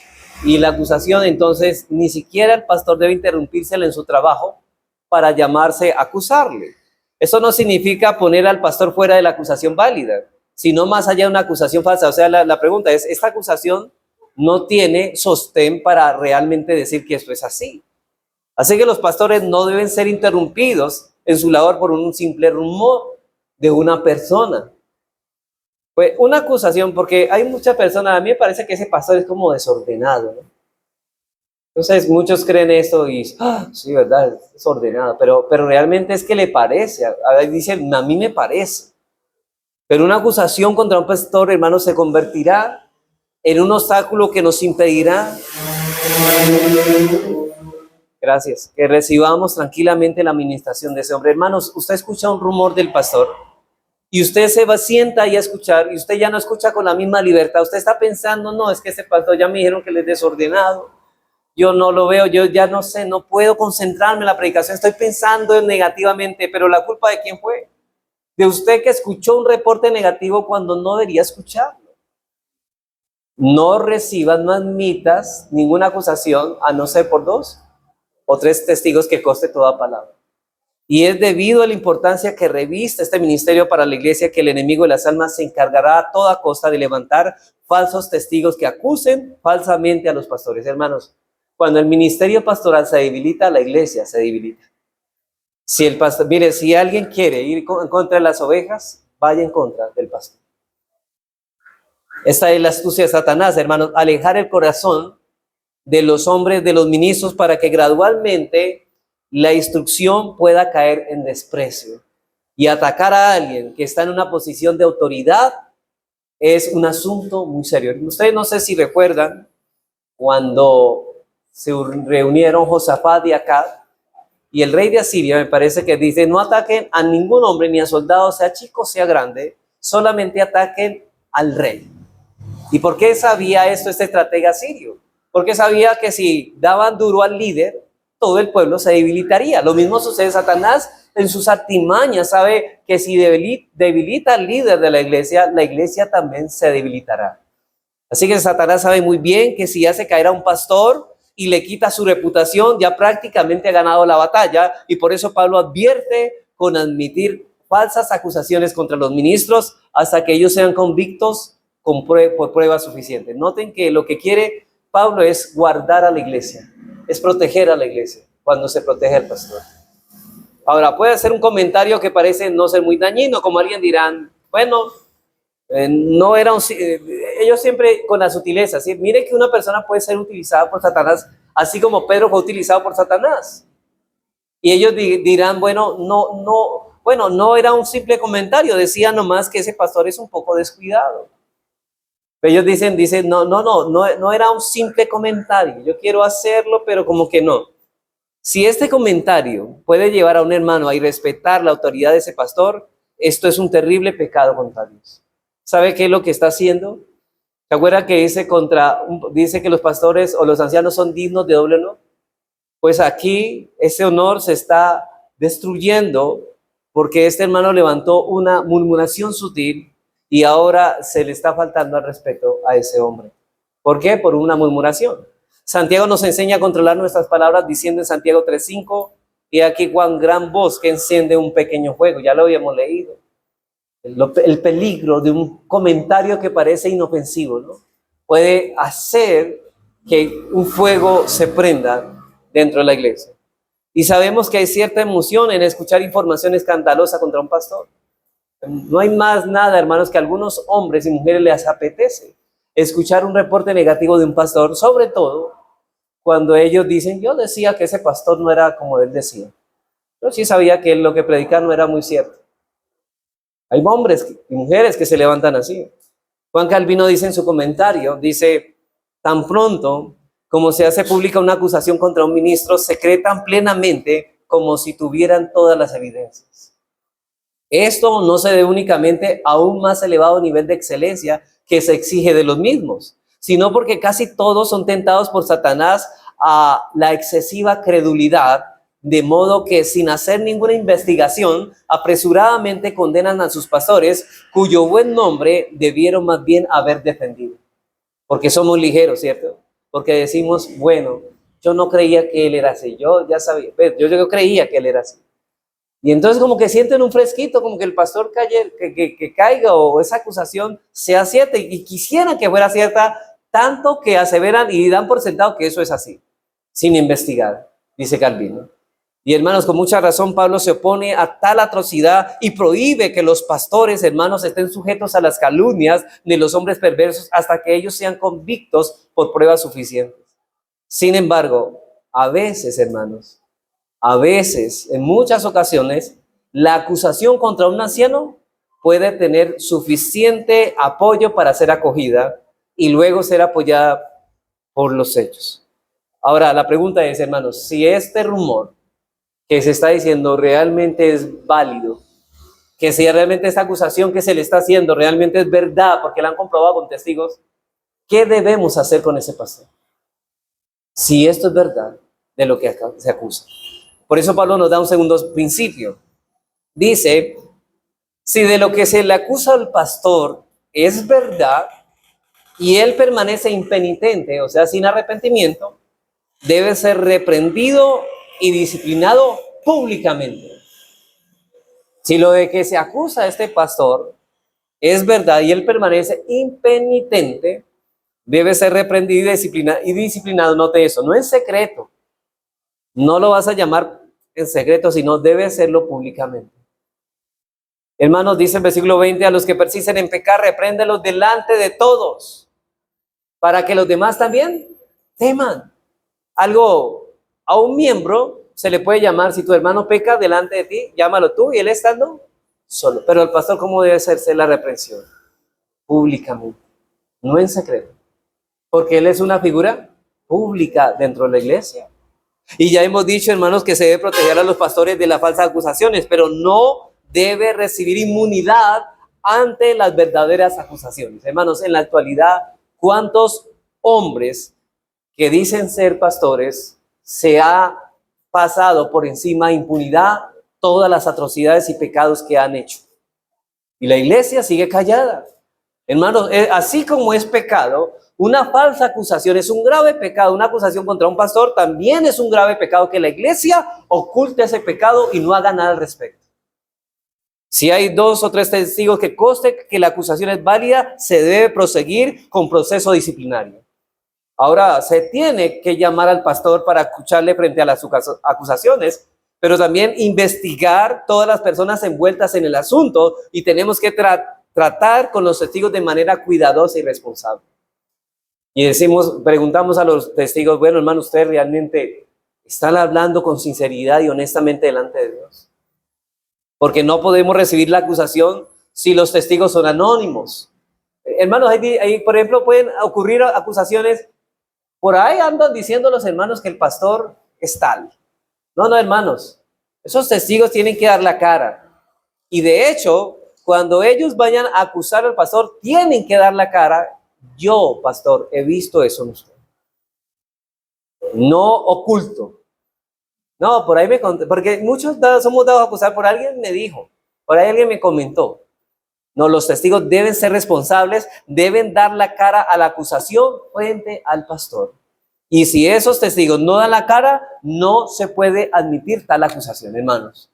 y la acusación, entonces ni siquiera el pastor debe interrumpírsele en su trabajo para llamarse a acusarle. Eso no significa poner al pastor fuera de la acusación válida, sino más allá de una acusación falsa. O sea, la pregunta es, ¿esta acusación no tiene sostén para realmente decir que esto es así? Así que los pastores no deben ser interrumpidos en su labor por un simple rumor de una persona. Pues una acusación, porque hay muchas personas, a mí me parece que ese pastor es como desordenado, ¿no? Entonces muchos creen esto y, sí, verdad, es desordenado, pero realmente es que le parece, dicen, a mí me parece. Pero una acusación contra un pastor, hermano, se convertirá en un obstáculo que nos impedirá, gracias, que recibamos tranquilamente la administración de ese hombre. Hermanos, usted escucha un rumor del pastor y usted sienta ahí a escuchar y usted ya no escucha con la misma libertad. Usted está pensando, no, es que ese pastor ya me dijeron que él es desordenado, yo no lo veo, yo ya no sé, no puedo concentrarme en la predicación, estoy pensando negativamente, pero ¿la culpa de quién fue? De usted que escuchó un reporte negativo cuando no debería escucharlo. No recibas, no admitas ninguna acusación a no ser por 2 o 3 testigos que conste toda palabra. Y es debido a la importancia que reviste este ministerio para la iglesia que el enemigo de las almas se encargará a toda costa de levantar falsos testigos que acusen falsamente a los pastores. Hermanos, cuando el ministerio pastoral se debilita, la iglesia se debilita. Si el pastor, mire, si alguien quiere ir en contra de las ovejas, vaya en contra del pastor. Esta es la astucia de Satanás, hermanos, alejar el corazón de los hombres, de los ministros, para que gradualmente la instrucción pueda caer en desprecio. Y atacar a alguien que está en una posición de autoridad es un asunto muy serio. Ustedes no sé si recuerdan cuando se reunieron Josafat y Acab, y el rey de Asiria, me parece que dice, no ataquen a ningún hombre ni a soldado, sea chico, sea grande, solamente ataquen al rey. ¿Y por qué sabía esto este estratega sirio? Porque sabía que si daban duro al líder, todo el pueblo se debilitaría. Lo mismo sucede. Satanás en sus artimañas sabe que si debilita al líder de la iglesia también se debilitará. Así que Satanás sabe muy bien que si hace caer a un pastor y le quita su reputación, ya prácticamente ha ganado la batalla, y por eso Pablo advierte con admitir falsas acusaciones contra los ministros hasta que ellos sean convictos por pruebas suficientes. Noten que lo que quiere Pablo es guardar a la iglesia, es proteger a la iglesia cuando se protege al pastor. Ahora, puede hacer un comentario que parece no ser muy dañino, como alguien dirán, bueno, no era ellos siempre con la sutileza, ¿sí? Mire que una persona puede ser utilizada por Satanás, así como Pedro fue utilizado por Satanás. Y ellos dirán, bueno, no era un simple comentario, decía nomás que ese pastor es un poco descuidado. Pero ellos dicen, no era un simple comentario, yo quiero hacerlo, pero como que no. Si este comentario puede llevar a un hermano a irrespetar la autoridad de ese pastor, esto es un terrible pecado contra Dios. ¿Sabe qué es lo que está haciendo? ¿Se acuerda que dice que los pastores o los ancianos son dignos de doble honor? Pues aquí ese honor se está destruyendo porque este hermano levantó una murmuración sutil y ahora se le está faltando al respeto a ese hombre. ¿Por qué? Por una murmuración. Santiago nos enseña a controlar nuestras palabras diciendo en Santiago 3:5, y aquí cuán gran voz que enciende un pequeño fuego. Ya lo habíamos leído. El peligro de un comentario que parece inofensivo, ¿no? Puede hacer que un fuego se prenda dentro de la iglesia. Y sabemos que hay cierta emoción en escuchar información escandalosa contra un pastor. No hay más nada, hermanos, que a algunos hombres y mujeres les apetece escuchar un reporte negativo de un pastor, sobre todo cuando ellos dicen, yo decía que ese pastor no era como él decía. Yo sí sabía que lo que predicaba no era muy cierto. Hay hombres y mujeres que se levantan así. Juan Calvino dice en su comentario, dice, tan pronto como se hace pública una acusación contra un ministro, se cree tan plenamente como si tuvieran todas las evidencias. Esto no se debe únicamente a un más elevado nivel de excelencia que se exige de los mismos, sino porque casi todos son tentados por Satanás a la excesiva credulidad, de modo que sin hacer ninguna investigación, apresuradamente condenan a sus pastores, cuyo buen nombre debieron más bien haber defendido. Porque somos ligeros, ¿cierto? Porque decimos, bueno, yo no creía que él era así, yo ya sabía, yo creía que él era así. Y entonces como que sienten un fresquito, como que el pastor que caiga o esa acusación sea cierta, y quisieran que fuera cierta, tanto que aseveran y dan por sentado que eso es así, sin investigar, dice Calvino. Y hermanos, con mucha razón Pablo se opone a tal atrocidad y prohíbe que los pastores, hermanos, estén sujetos a las calumnias de los hombres perversos hasta que ellos sean convictos por pruebas suficientes. Sin embargo, a veces, hermanos, en muchas ocasiones, la acusación contra un anciano puede tener suficiente apoyo para ser acogida y luego ser apoyada por los hechos. Ahora, la pregunta es, hermanos, si este rumor que se está diciendo realmente es válido, que si realmente esta acusación que se le está haciendo realmente es verdad, porque la han comprobado con testigos, ¿qué debemos hacer con ese pastor? Si esto es verdad de lo que se acusa. Por eso Pablo nos da un segundo principio. Dice, si de lo que se le acusa al pastor es verdad y él permanece impenitente, o sea, sin arrepentimiento, debe ser reprendido y disciplinado públicamente. Si lo de que se acusa a este pastor es verdad y él permanece impenitente, debe ser reprendido y disciplinado. Note eso, no en secreto. No lo vas a llamar en secreto, sino debe hacerlo públicamente. Hermanos, dice el versículo 20, a los que persisten en pecar, repréndelos delante de todos, para que los demás también teman. A un miembro se le puede llamar, si tu hermano peca delante de ti, llámalo tú y él estando solo. Pero el pastor, ¿cómo debe hacerse la reprensión? Públicamente, no en secreto, porque él es una figura pública dentro de la iglesia. Y ya hemos dicho, hermanos, que se debe proteger a los pastores de las falsas acusaciones, pero no debe recibir inmunidad ante las verdaderas acusaciones. Hermanos, en la actualidad, ¿cuántos hombres que dicen ser pastores se ha pasado por encima impunidad todas las atrocidades y pecados que han hecho. Y la iglesia sigue callada. Hermanos, así como es pecado, una falsa acusación es un grave pecado. Una acusación contra un pastor también es un grave pecado, que la iglesia oculte ese pecado y no haga nada al respecto. Si hay 2 o 3 testigos que conste que la acusación es válida, se debe proseguir con proceso disciplinario. Ahora, se tiene que llamar al pastor para escucharle frente a las acusaciones, pero también investigar todas las personas envueltas en el asunto, y tenemos que tratar con los testigos de manera cuidadosa y responsable. Y preguntamos a los testigos, bueno, hermano, ¿ustedes realmente están hablando con sinceridad y honestamente delante de Dios? Porque no podemos recibir la acusación si los testigos son anónimos. Hermanos, ahí, por ejemplo, pueden ocurrir acusaciones. Por ahí andan diciendo los hermanos que el pastor es tal. No, hermanos, esos testigos tienen que dar la cara. Y de hecho, cuando ellos vayan a acusar al pastor, tienen que dar la cara. Yo, pastor, he visto eso en usted. No oculto. No, por ahí me conté, porque muchos somos dados a acusar. Por alguien me dijo, por ahí alguien me comentó. No, los testigos deben ser responsables, deben dar la cara a la acusación frente al pastor. Y si esos testigos no dan la cara, no se puede admitir tal acusación, hermanos.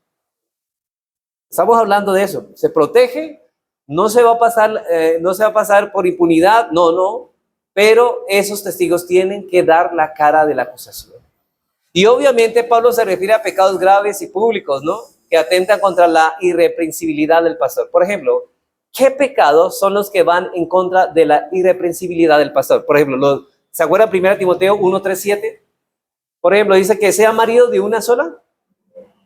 Estamos hablando de eso. Se protege, no se va a pasar por impunidad, no, pero esos testigos tienen que dar la cara de la acusación. Y obviamente Pablo se refiere a pecados graves y públicos, ¿no? Que atentan contra la irreprensibilidad del pastor. Por ejemplo, ¿qué pecados son los que van en contra de la irreprensibilidad del pastor? Por ejemplo, ¿se acuerdan 1 Timoteo 1:3-7? Por ejemplo, dice que sea marido de una sola.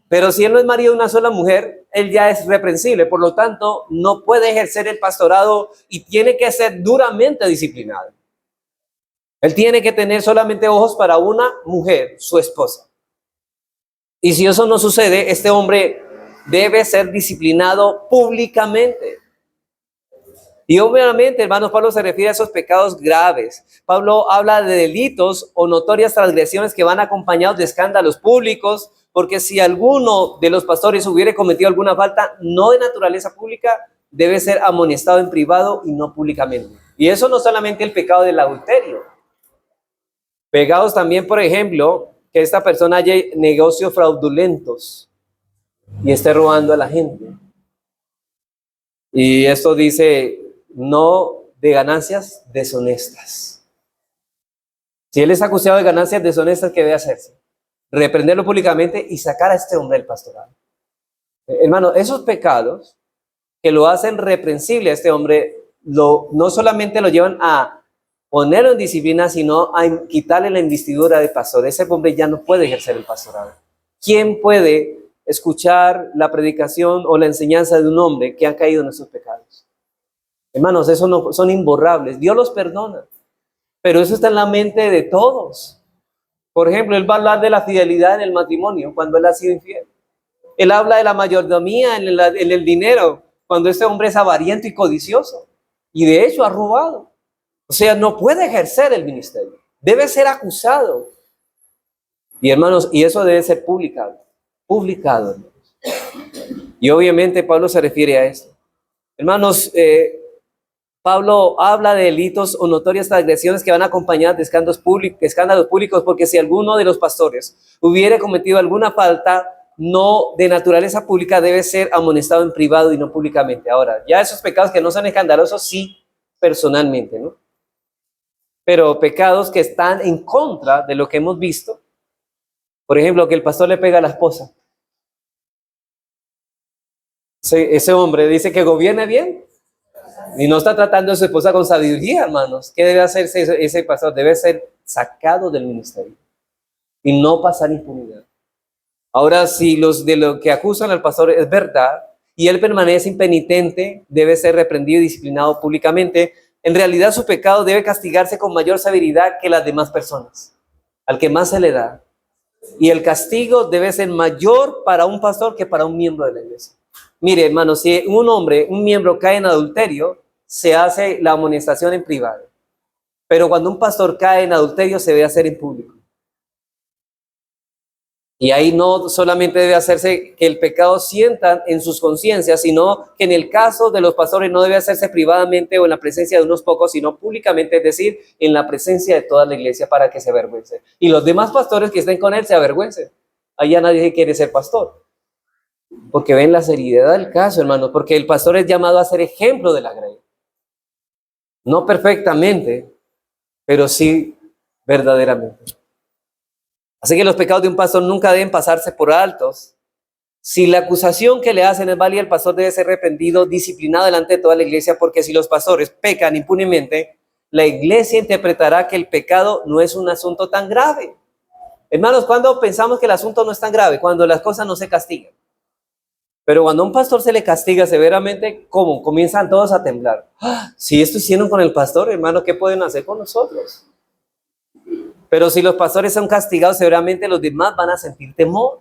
Pero si él no es marido de una sola mujer, él ya es reprensible. Por lo tanto, no puede ejercer el pastorado y tiene que ser duramente disciplinado. Él tiene que tener solamente ojos para una mujer, su esposa. Y si eso no sucede, este hombre debe ser disciplinado públicamente. Y obviamente, hermanos, Pablo se refiere a esos pecados graves. Pablo habla de delitos o notorias transgresiones que van acompañados de escándalos públicos, porque si alguno de los pastores hubiera cometido alguna falta no de naturaleza pública, debe ser amonestado en privado y no públicamente. Y eso no solamente el pecado del adulterio. Pecados también, por ejemplo, que esta persona haya negocios fraudulentos y esté robando a la gente. Y esto dice, no de ganancias deshonestas. Si él es acusado de ganancias deshonestas, ¿qué debe hacerse? Reprenderlo públicamente y sacar a este hombre del pastorado. Hermano, esos pecados que lo hacen reprensible a este hombre, no solamente lo llevan a ponerlo en disciplina, sino a quitarle la investidura de pastor. Ese hombre ya no puede ejercer el pastorado. ¿Quién puede escuchar la predicación o la enseñanza de un hombre que ha caído en esos pecados? Hermanos, esos no son imborrables. Dios los perdona, pero eso está en la mente de todos. Por ejemplo, él va a hablar de la fidelidad en el matrimonio cuando él ha sido infiel. Él habla de la mayordomía en el dinero cuando este hombre es avariento y codicioso. Y de hecho ha robado. O sea, no puede ejercer el ministerio. Debe ser acusado. Y hermanos, y eso debe ser publicado. Publicado, hermanos. Y obviamente Pablo se refiere a esto. Hermanos, Pablo habla de delitos o notorias transgresiones que van acompañadas de escándalos públicos, porque si alguno de los pastores hubiera cometido alguna falta no de naturaleza pública, debe ser amonestado en privado y no públicamente. Ahora, ya esos pecados que no son escandalosos, sí, personalmente, ¿no? Pero pecados que están en contra de lo que hemos visto, por ejemplo, que el pastor le pega a la esposa. Ese hombre dice que gobierne bien y no está tratando a su esposa con sabiduría, hermanos. ¿Qué debe hacer ese pastor? Debe ser sacado del ministerio y no pasar impunidad. Ahora, si los de lo que acusan al pastor es verdad y él permanece impenitente, debe ser reprendido y disciplinado públicamente. En realidad, su pecado debe castigarse con mayor severidad que las demás personas, al que más se le da. Y el castigo debe ser mayor para un pastor que para un miembro de la iglesia. Mire, hermano, si un miembro cae en adulterio, se hace la amonestación en privado. Pero cuando un pastor cae en adulterio, se debe hacer en público. Y ahí no solamente debe hacerse que el pecado sientan en sus conciencias, sino que en el caso de los pastores no debe hacerse privadamente o en la presencia de unos pocos, sino públicamente, es decir, en la presencia de toda la iglesia para que se avergüence. Y los demás pastores que estén con él se avergüencen. Allá nadie quiere ser pastor. Porque ven la seriedad del caso, hermanos, porque el pastor es llamado a ser ejemplo de la gracia. No perfectamente, pero sí verdaderamente. Así que los pecados de un pastor nunca deben pasarse por altos. Si la acusación que le hacen es válida, el pastor debe ser reprendido, disciplinado delante de toda la iglesia, porque si los pastores pecan impunemente, la iglesia interpretará que el pecado no es un asunto tan grave. Hermanos, ¿cuándo pensamos que el asunto no es tan grave? Cuando las cosas no se castigan. Pero cuando a un pastor se le castiga severamente, ¿cómo? Comienzan todos a temblar. ¡Ah! Si esto hicieron con el pastor, hermano, ¿qué pueden hacer con nosotros? Pero si los pastores son castigados severamente, los demás van a sentir temor.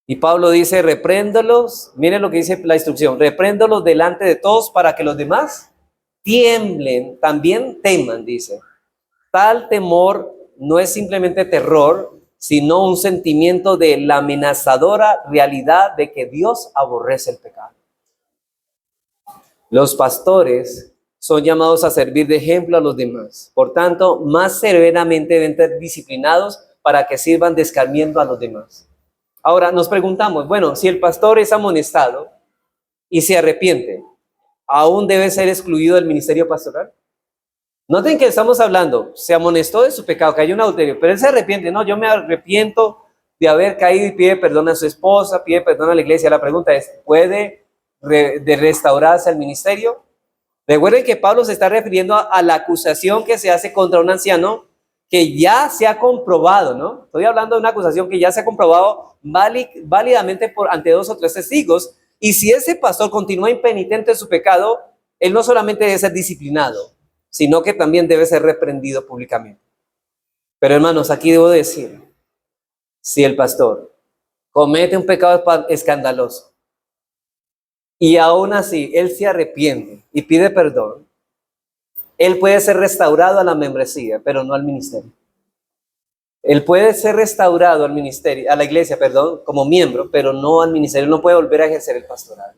Y Pablo dice, repréndolos, miren lo que dice la instrucción, repréndolos delante de todos para que los demás tiemblen, también teman, dice. Tal temor no es simplemente terror, sino un sentimiento de la amenazadora realidad de que Dios aborrece el pecado. Los pastores son llamados a servir de ejemplo a los demás. Por tanto, más severamente deben ser disciplinados para que sirvan de escarmiento a los demás. Ahora nos preguntamos, bueno, si el pastor es amonestado y se arrepiente, ¿aún debe ser excluido del ministerio pastoral? Noten que estamos hablando, se amonestó de su pecado, cayó en adulterio, pero él se arrepiente. No, yo me arrepiento de haber caído y pide perdón a su esposa, pide perdón a la iglesia. La pregunta es, ¿puede restaurarse al ministerio? Recuerden que Pablo se está refiriendo a la acusación que se hace contra un anciano que ya se ha comprobado, ¿no? Estoy hablando de una acusación que ya se ha comprobado válidamente ante 2 o 3 testigos. Y si ese pastor continúa impenitente en su pecado, él no solamente debe ser disciplinado, sino que también debe ser reprendido públicamente. Pero hermanos, aquí debo decir, si el pastor comete un pecado escandaloso, y aún así él se arrepiente y pide perdón, él puede ser restaurado a la membresía, pero no al ministerio. Él puede ser restaurado al ministerio, a la iglesia, perdón, como miembro, pero no al ministerio. No puede volver a ejercer el pastorado.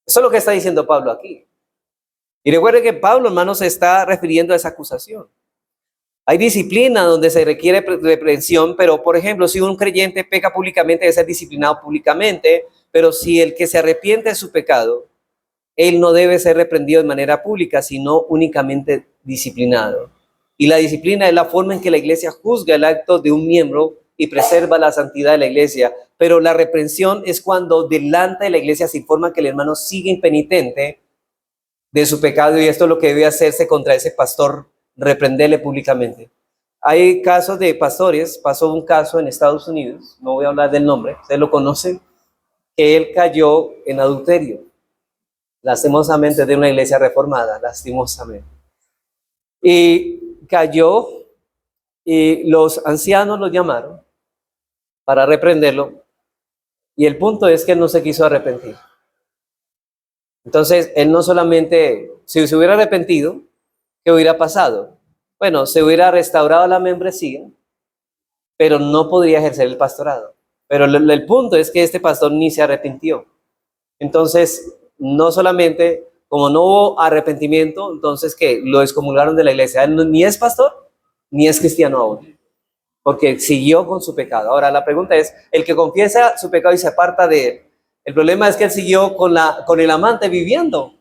Eso es lo que está diciendo Pablo aquí. Y recuerde que Pablo, hermanos, se está refiriendo a esa acusación. Hay disciplina donde se requiere reprensión, pero por ejemplo, si un creyente peca públicamente, debe ser disciplinado públicamente, pero si el que se arrepiente de su pecado, él no debe ser reprendido de manera pública, sino únicamente disciplinado. Y la disciplina es la forma en que la iglesia juzga el acto de un miembro y preserva la santidad de la iglesia. Pero la reprensión es cuando delante de la iglesia se informa que el hermano sigue impenitente de su pecado, y esto es lo que debe hacerse contra ese pastor, reprenderle públicamente. Hay casos de pastores, pasó un caso en Estados Unidos, no voy a hablar del nombre, ustedes lo conocen, que él cayó en adulterio, lastimosamente, de una iglesia reformada, lastimosamente. Y cayó, y los ancianos lo llamaron para reprenderlo, y el punto es que él no se quiso arrepentir. Entonces, él no solamente, si se hubiera arrepentido, ¿qué hubiera pasado? Bueno, se hubiera restaurado la membresía, pero no podría ejercer el pastorado. Pero el punto es que este pastor ni se arrepintió. Entonces, no solamente, como no hubo arrepentimiento, entonces que lo excomulgaron de la iglesia. Él ni es pastor, ni es cristiano aún, porque siguió con su pecado. Ahora, la pregunta es, el que confiesa su pecado y se aparta de él, el problema es que él siguió con el amante viviendo.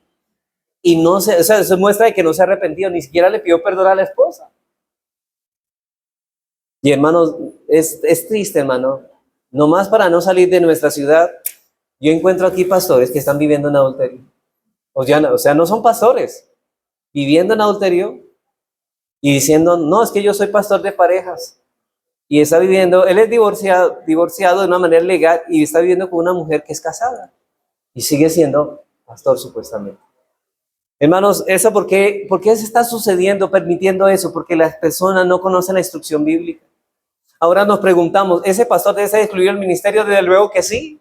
Y no se, o sea, eso muestra que no se ha arrepentido, ni siquiera le pidió perdón a la esposa. Y hermanos, es triste, hermano. Nomás para no salir de nuestra ciudad, yo encuentro aquí pastores que están viviendo en adulterio. O sea, no son pastores, viviendo en adulterio y diciendo, no, es que yo soy pastor de parejas. Y está viviendo, él es divorciado de una manera legal y está viviendo con una mujer que es casada. Y sigue siendo pastor supuestamente. Hermanos, ¿eso por qué se está sucediendo, permitiendo eso? Porque las personas no conocen la instrucción bíblica. Ahora nos preguntamos, ¿ese pastor debe ser excluido del ministerio? Desde luego que sí.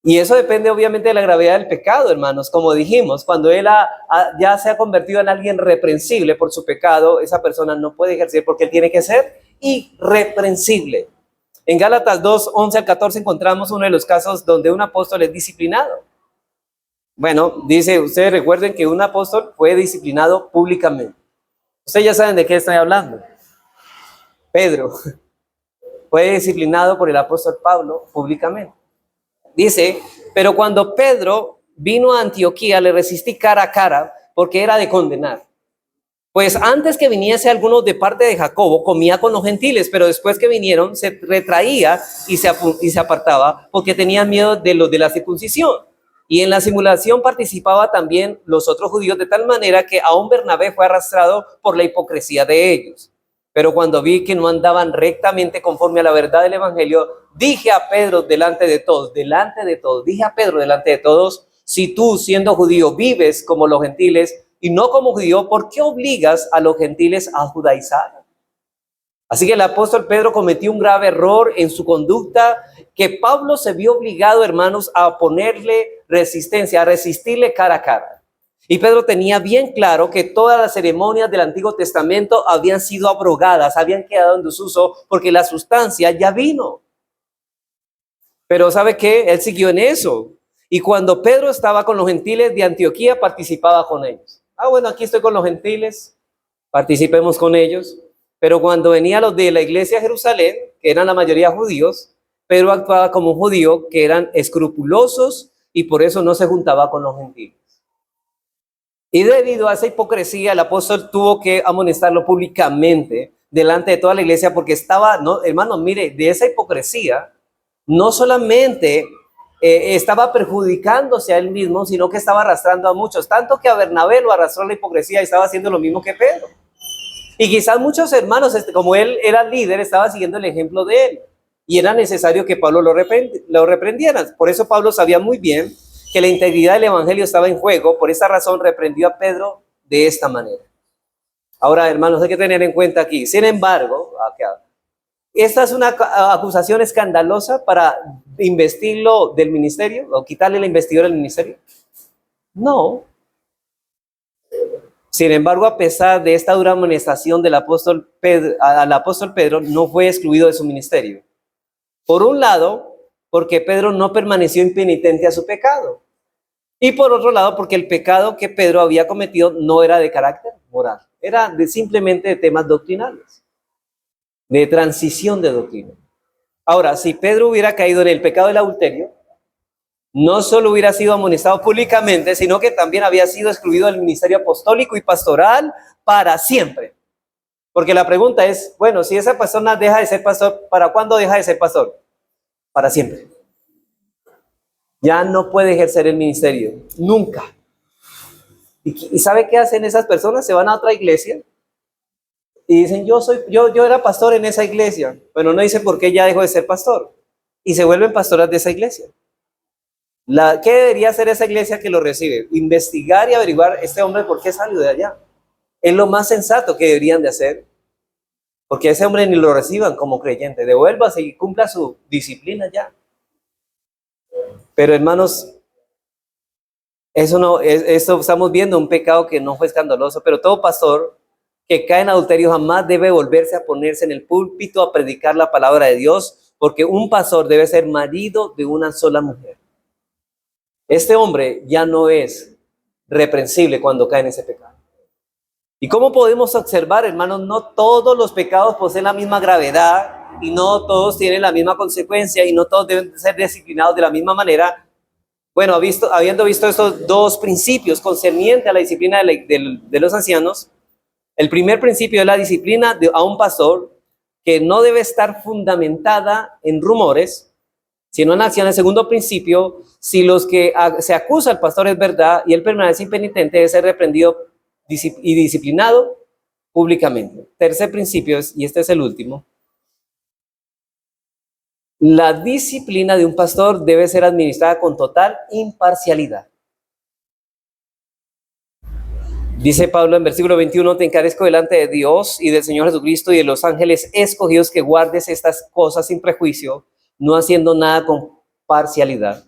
Y eso depende obviamente de la gravedad del pecado, hermanos. Como dijimos, cuando él ya se ha convertido en alguien reprensible por su pecado, esa persona no puede ejercer porque él tiene que ser irreprensible. En Gálatas 2, 11 al 14 encontramos uno de los casos donde un apóstol es disciplinado. Bueno, dice, ustedes recuerden que un apóstol fue disciplinado públicamente. Ustedes ya saben de qué estoy hablando. Pedro fue disciplinado por el apóstol Pablo públicamente. Dice, pero cuando Pedro vino a Antioquía, le resistí cara a cara porque era de condenar. Pues antes que viniese algunos de parte de Jacobo, comía con los gentiles, pero después que vinieron, se retraía y se apartaba porque tenían miedo de los de la circuncisión. Y en la simulación participaba también los otros judíos, de tal manera que aún Bernabé fue arrastrado por la hipocresía de ellos. Pero cuando vi que no andaban rectamente conforme a la verdad del evangelio, dije a Pedro delante de todos, si tú siendo judío vives como los gentiles y no como judío, ¿por qué obligas a los gentiles a judaizar? Así que el apóstol Pedro cometió un grave error en su conducta que Pablo se vio obligado, hermanos, a ponerle resistencia, a resistirle cara a cara. Y Pedro tenía bien claro que todas las ceremonias del Antiguo Testamento habían sido abrogadas, habían quedado en desuso porque la sustancia ya vino. Pero ¿sabe qué? Él siguió en eso. Y cuando Pedro estaba con los gentiles de Antioquía, participaba con ellos. Bueno, aquí estoy con los gentiles, participemos con ellos. Pero cuando venían los de la iglesia de Jerusalén, que eran la mayoría judíos, Pedro actuaba como un judío que eran escrupulosos y por eso no se juntaba con los gentiles. Y debido a esa hipocresía, el apóstol tuvo que amonestarlo públicamente delante de toda la iglesia porque estaba, no, hermano, mire, de esa hipocresía, no solamente estaba perjudicándose a él mismo, sino que estaba arrastrando a muchos, tanto que a Bernabé lo arrastró la hipocresía y estaba haciendo lo mismo que Pedro. Y quizás muchos hermanos, como él era líder, estaba siguiendo el ejemplo de él. Y era necesario que Pablo lo reprendiera. Por eso Pablo sabía muy bien que la integridad del evangelio estaba en juego. Por esa razón reprendió a Pedro de esta manera. Ahora, hermanos, hay que tener en cuenta aquí. Sin embargo, esta es una acusación escandalosa para investirlo del ministerio o quitarle la investidura del ministerio. No. Sin embargo, a pesar de esta dura amonestación del apóstol Pedro, al apóstol Pedro no fue excluido de su ministerio. Por un lado, porque Pedro no permaneció impenitente a su pecado. Y por otro lado, porque el pecado que Pedro había cometido no era de carácter moral. Era simplemente de temas doctrinales, de transición de doctrina. Ahora, si Pedro hubiera caído en el pecado del adulterio, no solo hubiera sido amonestado públicamente, sino que también había sido excluido del ministerio apostólico y pastoral para siempre. Porque la pregunta es, bueno, si esa persona deja de ser pastor, ¿para cuándo deja de ser pastor? Para siempre. Ya no puede ejercer el ministerio, nunca. ¿Y sabe qué hacen esas personas? Se van a otra iglesia y dicen, yo era pastor en esa iglesia, pero no dice por qué ya dejó de ser pastor. Y se vuelven pastoras de esa iglesia. ¿Qué debería hacer esa iglesia que lo recibe? Investigar y averiguar este hombre por qué salió de allá. Es lo más sensato que deberían de hacer. Porque ese hombre ni lo reciban como creyente. Devuélvase y cumpla su disciplina ya. Pero hermanos, eso estamos viendo un pecado que no fue escandaloso. Pero todo pastor que cae en adulterio jamás debe volverse a ponerse en el púlpito a predicar la palabra de Dios. Porque un pastor debe ser marido de una sola mujer. Este hombre ya no es reprensible cuando cae en ese pecado. ¿Y cómo podemos observar, hermanos? No todos los pecados poseen la misma gravedad y no todos tienen la misma consecuencia y no todos deben ser disciplinados de la misma manera. Bueno, habiendo visto estos dos principios concernientes a la disciplina de los ancianos, el primer principio es la disciplina a un pastor que no debe estar fundamentada en rumores, sino en acción. El segundo principio, si los que se acusa al pastor es verdad y él permanece impenitente, debe ser reprendido y disciplinado públicamente. Tercer principio, y este es el último, la disciplina de un pastor debe ser administrada con total imparcialidad. Dice Pablo en versículo 21, te encarezco delante de Dios y del Señor Jesucristo y de los ángeles escogidos que guardes estas cosas sin prejuicio, no haciendo nada con parcialidad.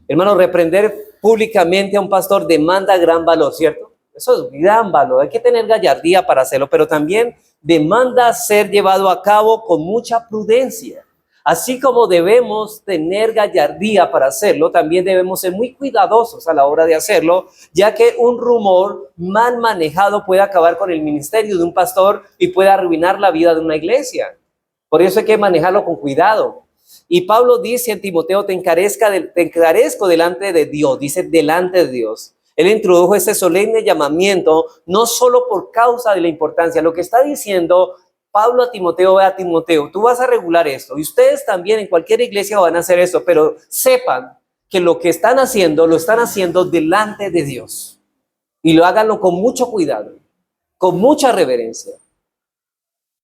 Hermano, reprender públicamente a un pastor demanda gran valor, ¿cierto? Eso es gran valor. Hay que tener gallardía para hacerlo, pero también demanda ser llevado a cabo con mucha prudencia. Así como debemos tener gallardía para hacerlo, también debemos ser muy cuidadosos a la hora de hacerlo, ya que un rumor mal manejado puede acabar con el ministerio de un pastor y puede arruinar la vida de una iglesia. Por eso hay que manejarlo con cuidado. Y Pablo dice en Timoteo, te encarezco delante de Dios, dice delante de Dios. Él introdujo ese solemne llamamiento, no solo por causa de la importancia. Lo que está diciendo Pablo a Timoteo, ve a Timoteo, tú vas a regular esto. Y ustedes también en cualquier iglesia van a hacer esto, pero sepan que lo que están haciendo, lo están haciendo delante de Dios. Y lo háganlo con mucho cuidado, con mucha reverencia.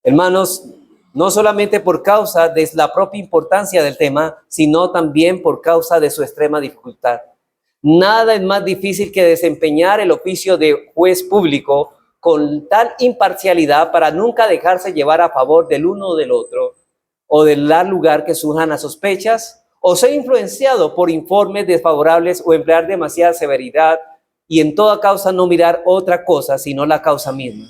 Hermanos, no solamente por causa de la propia importancia del tema, sino también por causa de su extrema dificultad. Nada es más difícil que desempeñar el oficio de juez público con tal imparcialidad para nunca dejarse llevar a favor del uno o del otro, o de dar lugar que surjan a sospechas, o ser influenciado por informes desfavorables o emplear demasiada severidad y en toda causa no mirar otra cosa sino la causa misma.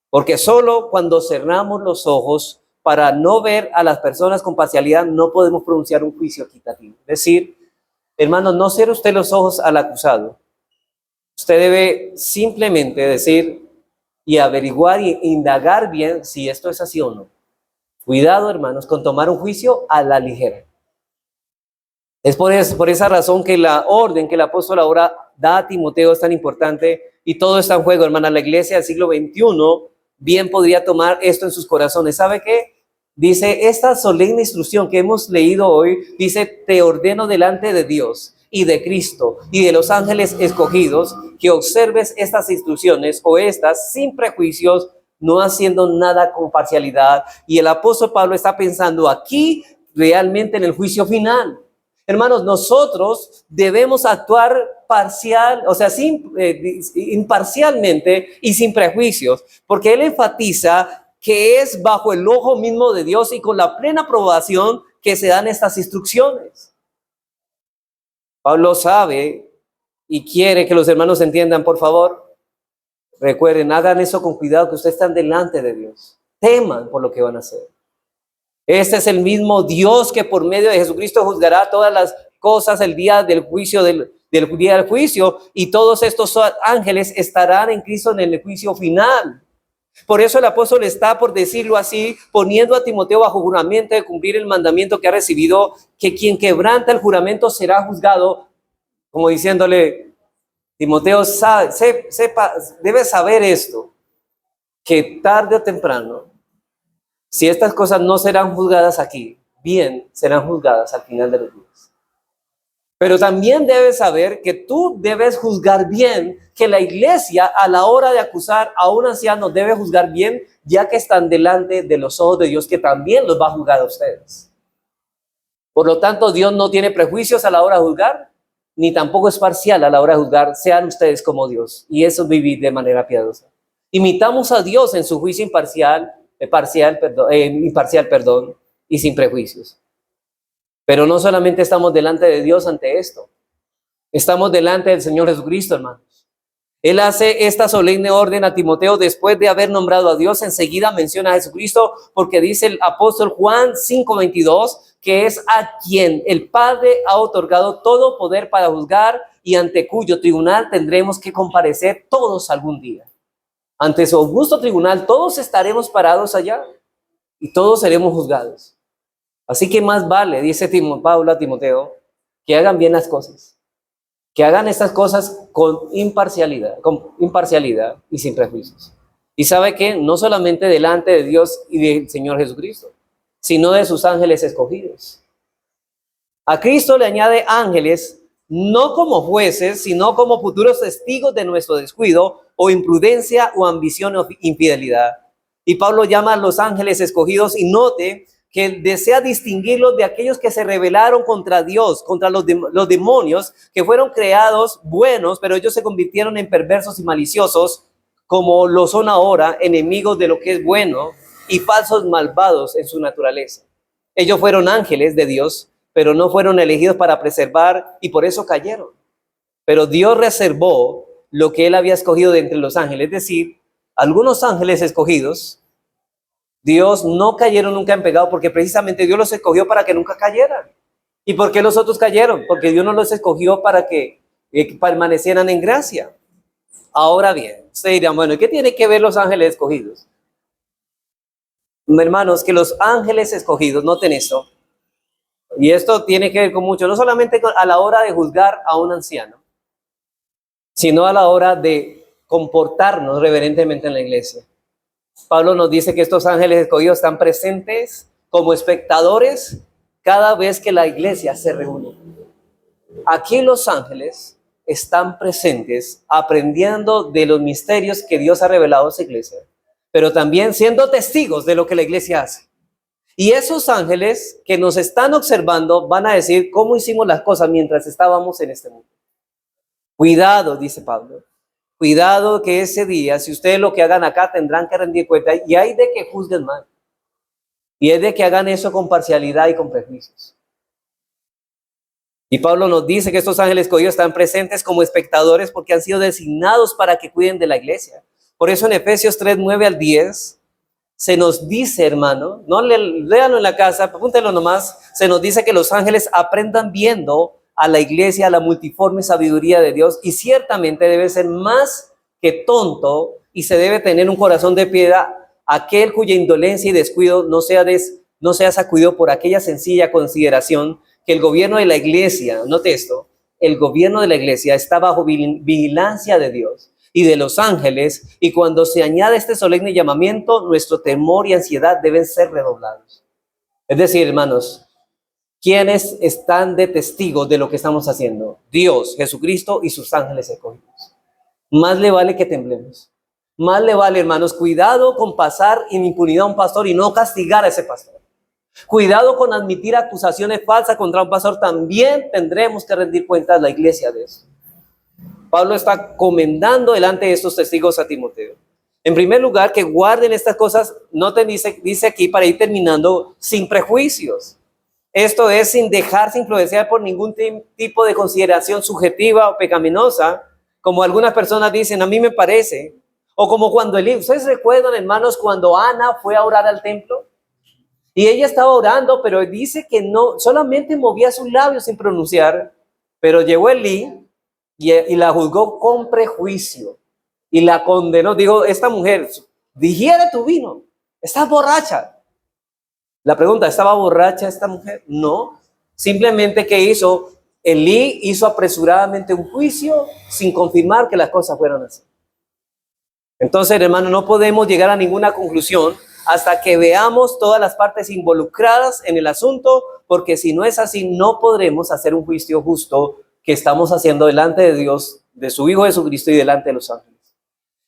Porque solo cuando cerramos los ojos para no ver a las personas con parcialidad no podemos pronunciar un juicio equitativo. Es decir, hermano, no cierre usted los ojos al acusado. Usted debe simplemente decir y averiguar e indagar bien si esto es así o no. Cuidado, hermanos, con tomar un juicio a la ligera. Es por esa razón que la orden que el apóstol ahora da a Timoteo es tan importante y todo está en juego, hermana. La iglesia del siglo XXI bien podría tomar esto en sus corazones. ¿Sabe qué? Dice, esta solemne instrucción que hemos leído hoy, dice, te ordeno delante de Dios y de Cristo y de los ángeles escogidos, que observes estas instrucciones o estas sin prejuicios, no haciendo nada con parcialidad. Y el apóstol Pablo está pensando aquí realmente en el juicio final. Hermanos, nosotros debemos actuar imparcialmente y sin prejuicios, porque él enfatiza que es bajo el ojo mismo de Dios y con la plena aprobación que se dan estas instrucciones. Pablo sabe y quiere que los hermanos entiendan, por favor, recuerden, hagan eso con cuidado, que ustedes están delante de Dios. Teman por lo que van a hacer. Este es el mismo Dios que por medio de Jesucristo juzgará todas las cosas el día del juicio, del día del juicio, y todos estos ángeles estarán en Cristo en el juicio final. Por eso el apóstol está, por decirlo así, poniendo a Timoteo bajo juramento de cumplir el mandamiento que ha recibido, que quien quebranta el juramento será juzgado, como diciéndole, Timoteo, debe saber esto, que tarde o temprano, si estas cosas no serán juzgadas aquí, bien serán juzgadas al final de los días. Pero también debes saber que tú debes juzgar bien, que la iglesia a la hora de acusar a un anciano debe juzgar bien, ya que están delante de los ojos de Dios, que también los va a juzgar a ustedes. Por lo tanto, Dios no tiene prejuicios a la hora de juzgar, ni tampoco es parcial a la hora de juzgar. Sean ustedes como Dios, y eso vivir de manera piadosa. Imitamos a Dios en su juicio imparcial, y sin prejuicios. Pero no solamente estamos delante de Dios ante esto, estamos delante del Señor Jesucristo, hermanos. Él hace esta solemne orden a Timoteo después de haber nombrado a Dios. Enseguida menciona a Jesucristo, porque dice el apóstol Juan 5:22, que es a quien el Padre ha otorgado todo poder para juzgar y ante cuyo tribunal tendremos que comparecer todos algún día. Ante su augusto tribunal todos estaremos parados allá y todos seremos juzgados. Así que más vale, dice Pablo a Timoteo, que hagan bien las cosas, que hagan estas cosas con imparcialidad y sin prejuicios. Y sabe que no solamente delante de Dios y del Señor Jesucristo, sino de sus ángeles escogidos. A Cristo le añade ángeles, no como jueces, sino como futuros testigos de nuestro descuido o imprudencia o ambición o infidelidad. Y Pablo llama a los ángeles escogidos, y note que desea distinguirlos de aquellos que se rebelaron contra Dios, contra los demonios, que fueron creados buenos, pero ellos se convirtieron en perversos y maliciosos, como lo son ahora, enemigos de lo que es bueno y falsos malvados en su naturaleza. Ellos fueron ángeles de Dios, pero no fueron elegidos para preservar y por eso cayeron. Pero Dios reservó lo que él había escogido de entre los ángeles. Es decir, algunos ángeles escogidos, Dios no cayeron nunca en pecado porque precisamente Dios los escogió para que nunca cayeran. ¿Y por qué los otros cayeron? Porque Dios no los escogió para que permanecieran en gracia. Ahora bien, ustedes dirán, bueno, ¿qué tiene que ver los ángeles escogidos? Hermanos, que los ángeles escogidos, noten esto, y esto tiene que ver con mucho, no solamente a la hora de juzgar a un anciano, sino a la hora de comportarnos reverentemente en la iglesia. Pablo nos dice que estos ángeles escogidos están presentes como espectadores cada vez que la iglesia se reúne. Aquí los ángeles están presentes aprendiendo de los misterios que Dios ha revelado a su iglesia, pero también siendo testigos de lo que la iglesia hace. Y esos ángeles que nos están observando van a decir cómo hicimos las cosas mientras estábamos en este mundo. Cuidado, dice Pablo. Cuidado que ese día, si ustedes lo que hagan acá tendrán que rendir cuenta, y hay de que juzguen mal. Y es de que hagan eso con parcialidad y con prejuicios. Y Pablo nos dice que estos ángeles escogidos están presentes como espectadores porque han sido designados para que cuiden de la iglesia. Por eso en Efesios 3, 9 al 10, se nos dice, hermano, no léanlo en la casa, apúntenlo nomás, se nos dice que los ángeles aprendan viendo a la iglesia, a la multiforme sabiduría de Dios, y ciertamente debe ser más que tonto y se debe tener un corazón de piedad aquel cuya indolencia y descuido no sea sacudido por aquella sencilla consideración que el gobierno de la iglesia, note esto, el gobierno de la iglesia está bajo vigilancia de Dios y de los ángeles, y cuando se añade este solemne llamamiento, nuestro temor y ansiedad deben ser redoblados. Es decir, hermanos, ¿quiénes están de testigos de lo que estamos haciendo? Dios, Jesucristo y sus ángeles escogidos. Más le vale que temblemos. Más le vale, hermanos, cuidado con pasar en impunidad a un pastor y no castigar a ese pastor. Cuidado con admitir acusaciones falsas contra un pastor. También tendremos que rendir cuentas a la iglesia de eso. Pablo está comendando delante de estos testigos a Timoteo. En primer lugar, que guarden estas cosas, noten, dice aquí para ir terminando, sin prejuicios. Esto es, sin dejarse influenciar por ningún tipo de consideración subjetiva o pecaminosa, como algunas personas dicen, a mí me parece, o como cuando ¿ustedes recuerdan, hermanos, cuando Ana fue a orar al templo? Y ella estaba orando, pero dice que no, solamente movía sus labios sin pronunciar, pero llegó Elí y la juzgó con prejuicio y la condenó. Digo, esta mujer, digiere tu vino, estás borracha. La pregunta, ¿estaba borracha esta mujer? No, simplemente ¿qué hizo? Elí hizo apresuradamente un juicio sin confirmar que las cosas fueran así. Entonces, hermano, no podemos llegar a ninguna conclusión hasta que veamos todas las partes involucradas en el asunto, porque si no es así, no podremos hacer un juicio justo que estamos haciendo delante de Dios, de su Hijo Jesucristo y delante de los ángeles.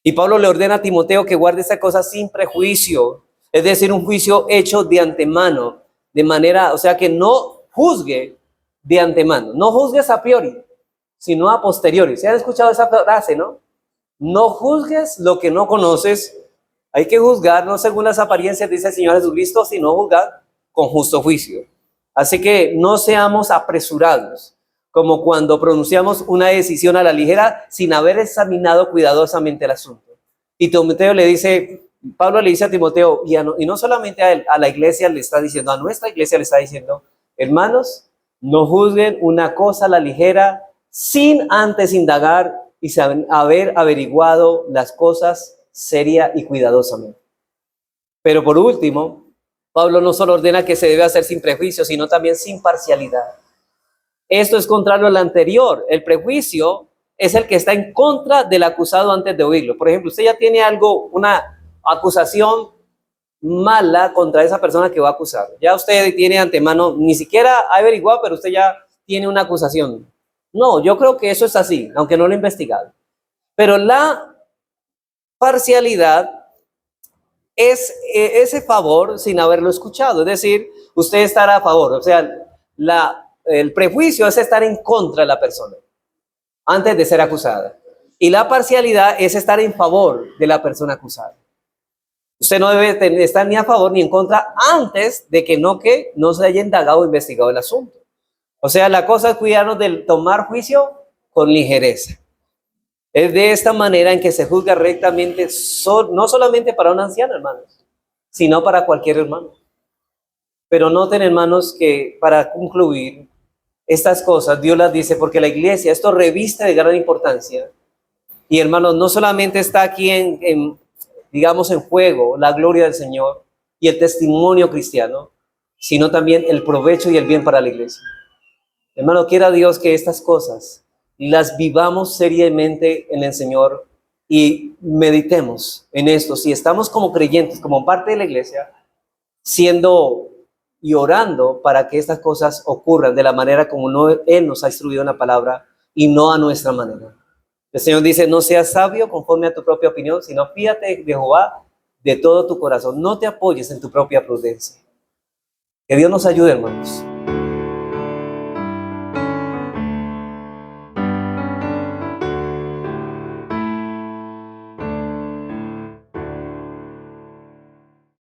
Y Pablo le ordena a Timoteo que guarde esta cosa sin prejuicio, es decir, un juicio hecho de antemano, de manera, o sea, que no juzgue de antemano, no juzgues a priori, sino a posteriori. ¿Se han escuchado esa frase, no? No juzgues lo que no conoces. Hay que juzgar no según las apariencias, dice el Señor Jesucristo, sino juzgar con justo juicio. Así que no seamos apresurados, como cuando pronunciamos una decisión a la ligera sin haber examinado cuidadosamente el asunto. Y Timoteo le dice, Pablo le dice a Timoteo, y no solamente a él, a la iglesia le está diciendo, a nuestra iglesia le está diciendo, hermanos, no juzguen una cosa a la ligera sin antes indagar y haber averiguado las cosas seria y cuidadosamente. Pero por último, Pablo no solo ordena que se debe hacer sin prejuicio, sino también sin parcialidad. Esto es contrario al anterior. El prejuicio es el que está en contra del acusado antes de oírlo. Por ejemplo, usted ya tiene una acusación mala contra esa persona que va a acusar. Ya usted tiene antemano, ni siquiera ha averiguado, pero usted ya tiene una acusación. No, yo creo que eso es así, aunque no lo he investigado. Pero la parcialidad es ese favor sin haberlo escuchado. Es decir, usted estará a favor. O sea, el prejuicio es estar en contra de la persona antes de ser acusada. Y la parcialidad es estar en favor de la persona acusada. Usted no debe estar ni a favor ni en contra antes de que no se haya indagado o investigado el asunto. O sea, la cosa es cuidarnos de tomar juicio con ligereza. Es de esta manera en que se juzga rectamente, no solamente para un anciano, hermanos, sino para cualquier hermano. Pero noten, hermanos, que para concluir estas cosas, Dios las dice porque la iglesia, esto reviste de gran importancia. Y hermanos, no solamente está aquí digamos, en juego la gloria del Señor y el testimonio cristiano, sino también el provecho y el bien para la iglesia. Hermano, quiera Dios que estas cosas las vivamos seriamente en el Señor y meditemos en esto. Si estamos como creyentes, como parte de la iglesia, siendo y orando para que estas cosas ocurran de la manera como Él nos ha instruido en la palabra y no a nuestra manera. El Señor dice, no seas sabio conforme a tu propia opinión, sino fíate de Jehová de todo tu corazón. No te apoyes en tu propia prudencia. Que Dios nos ayude, hermanos.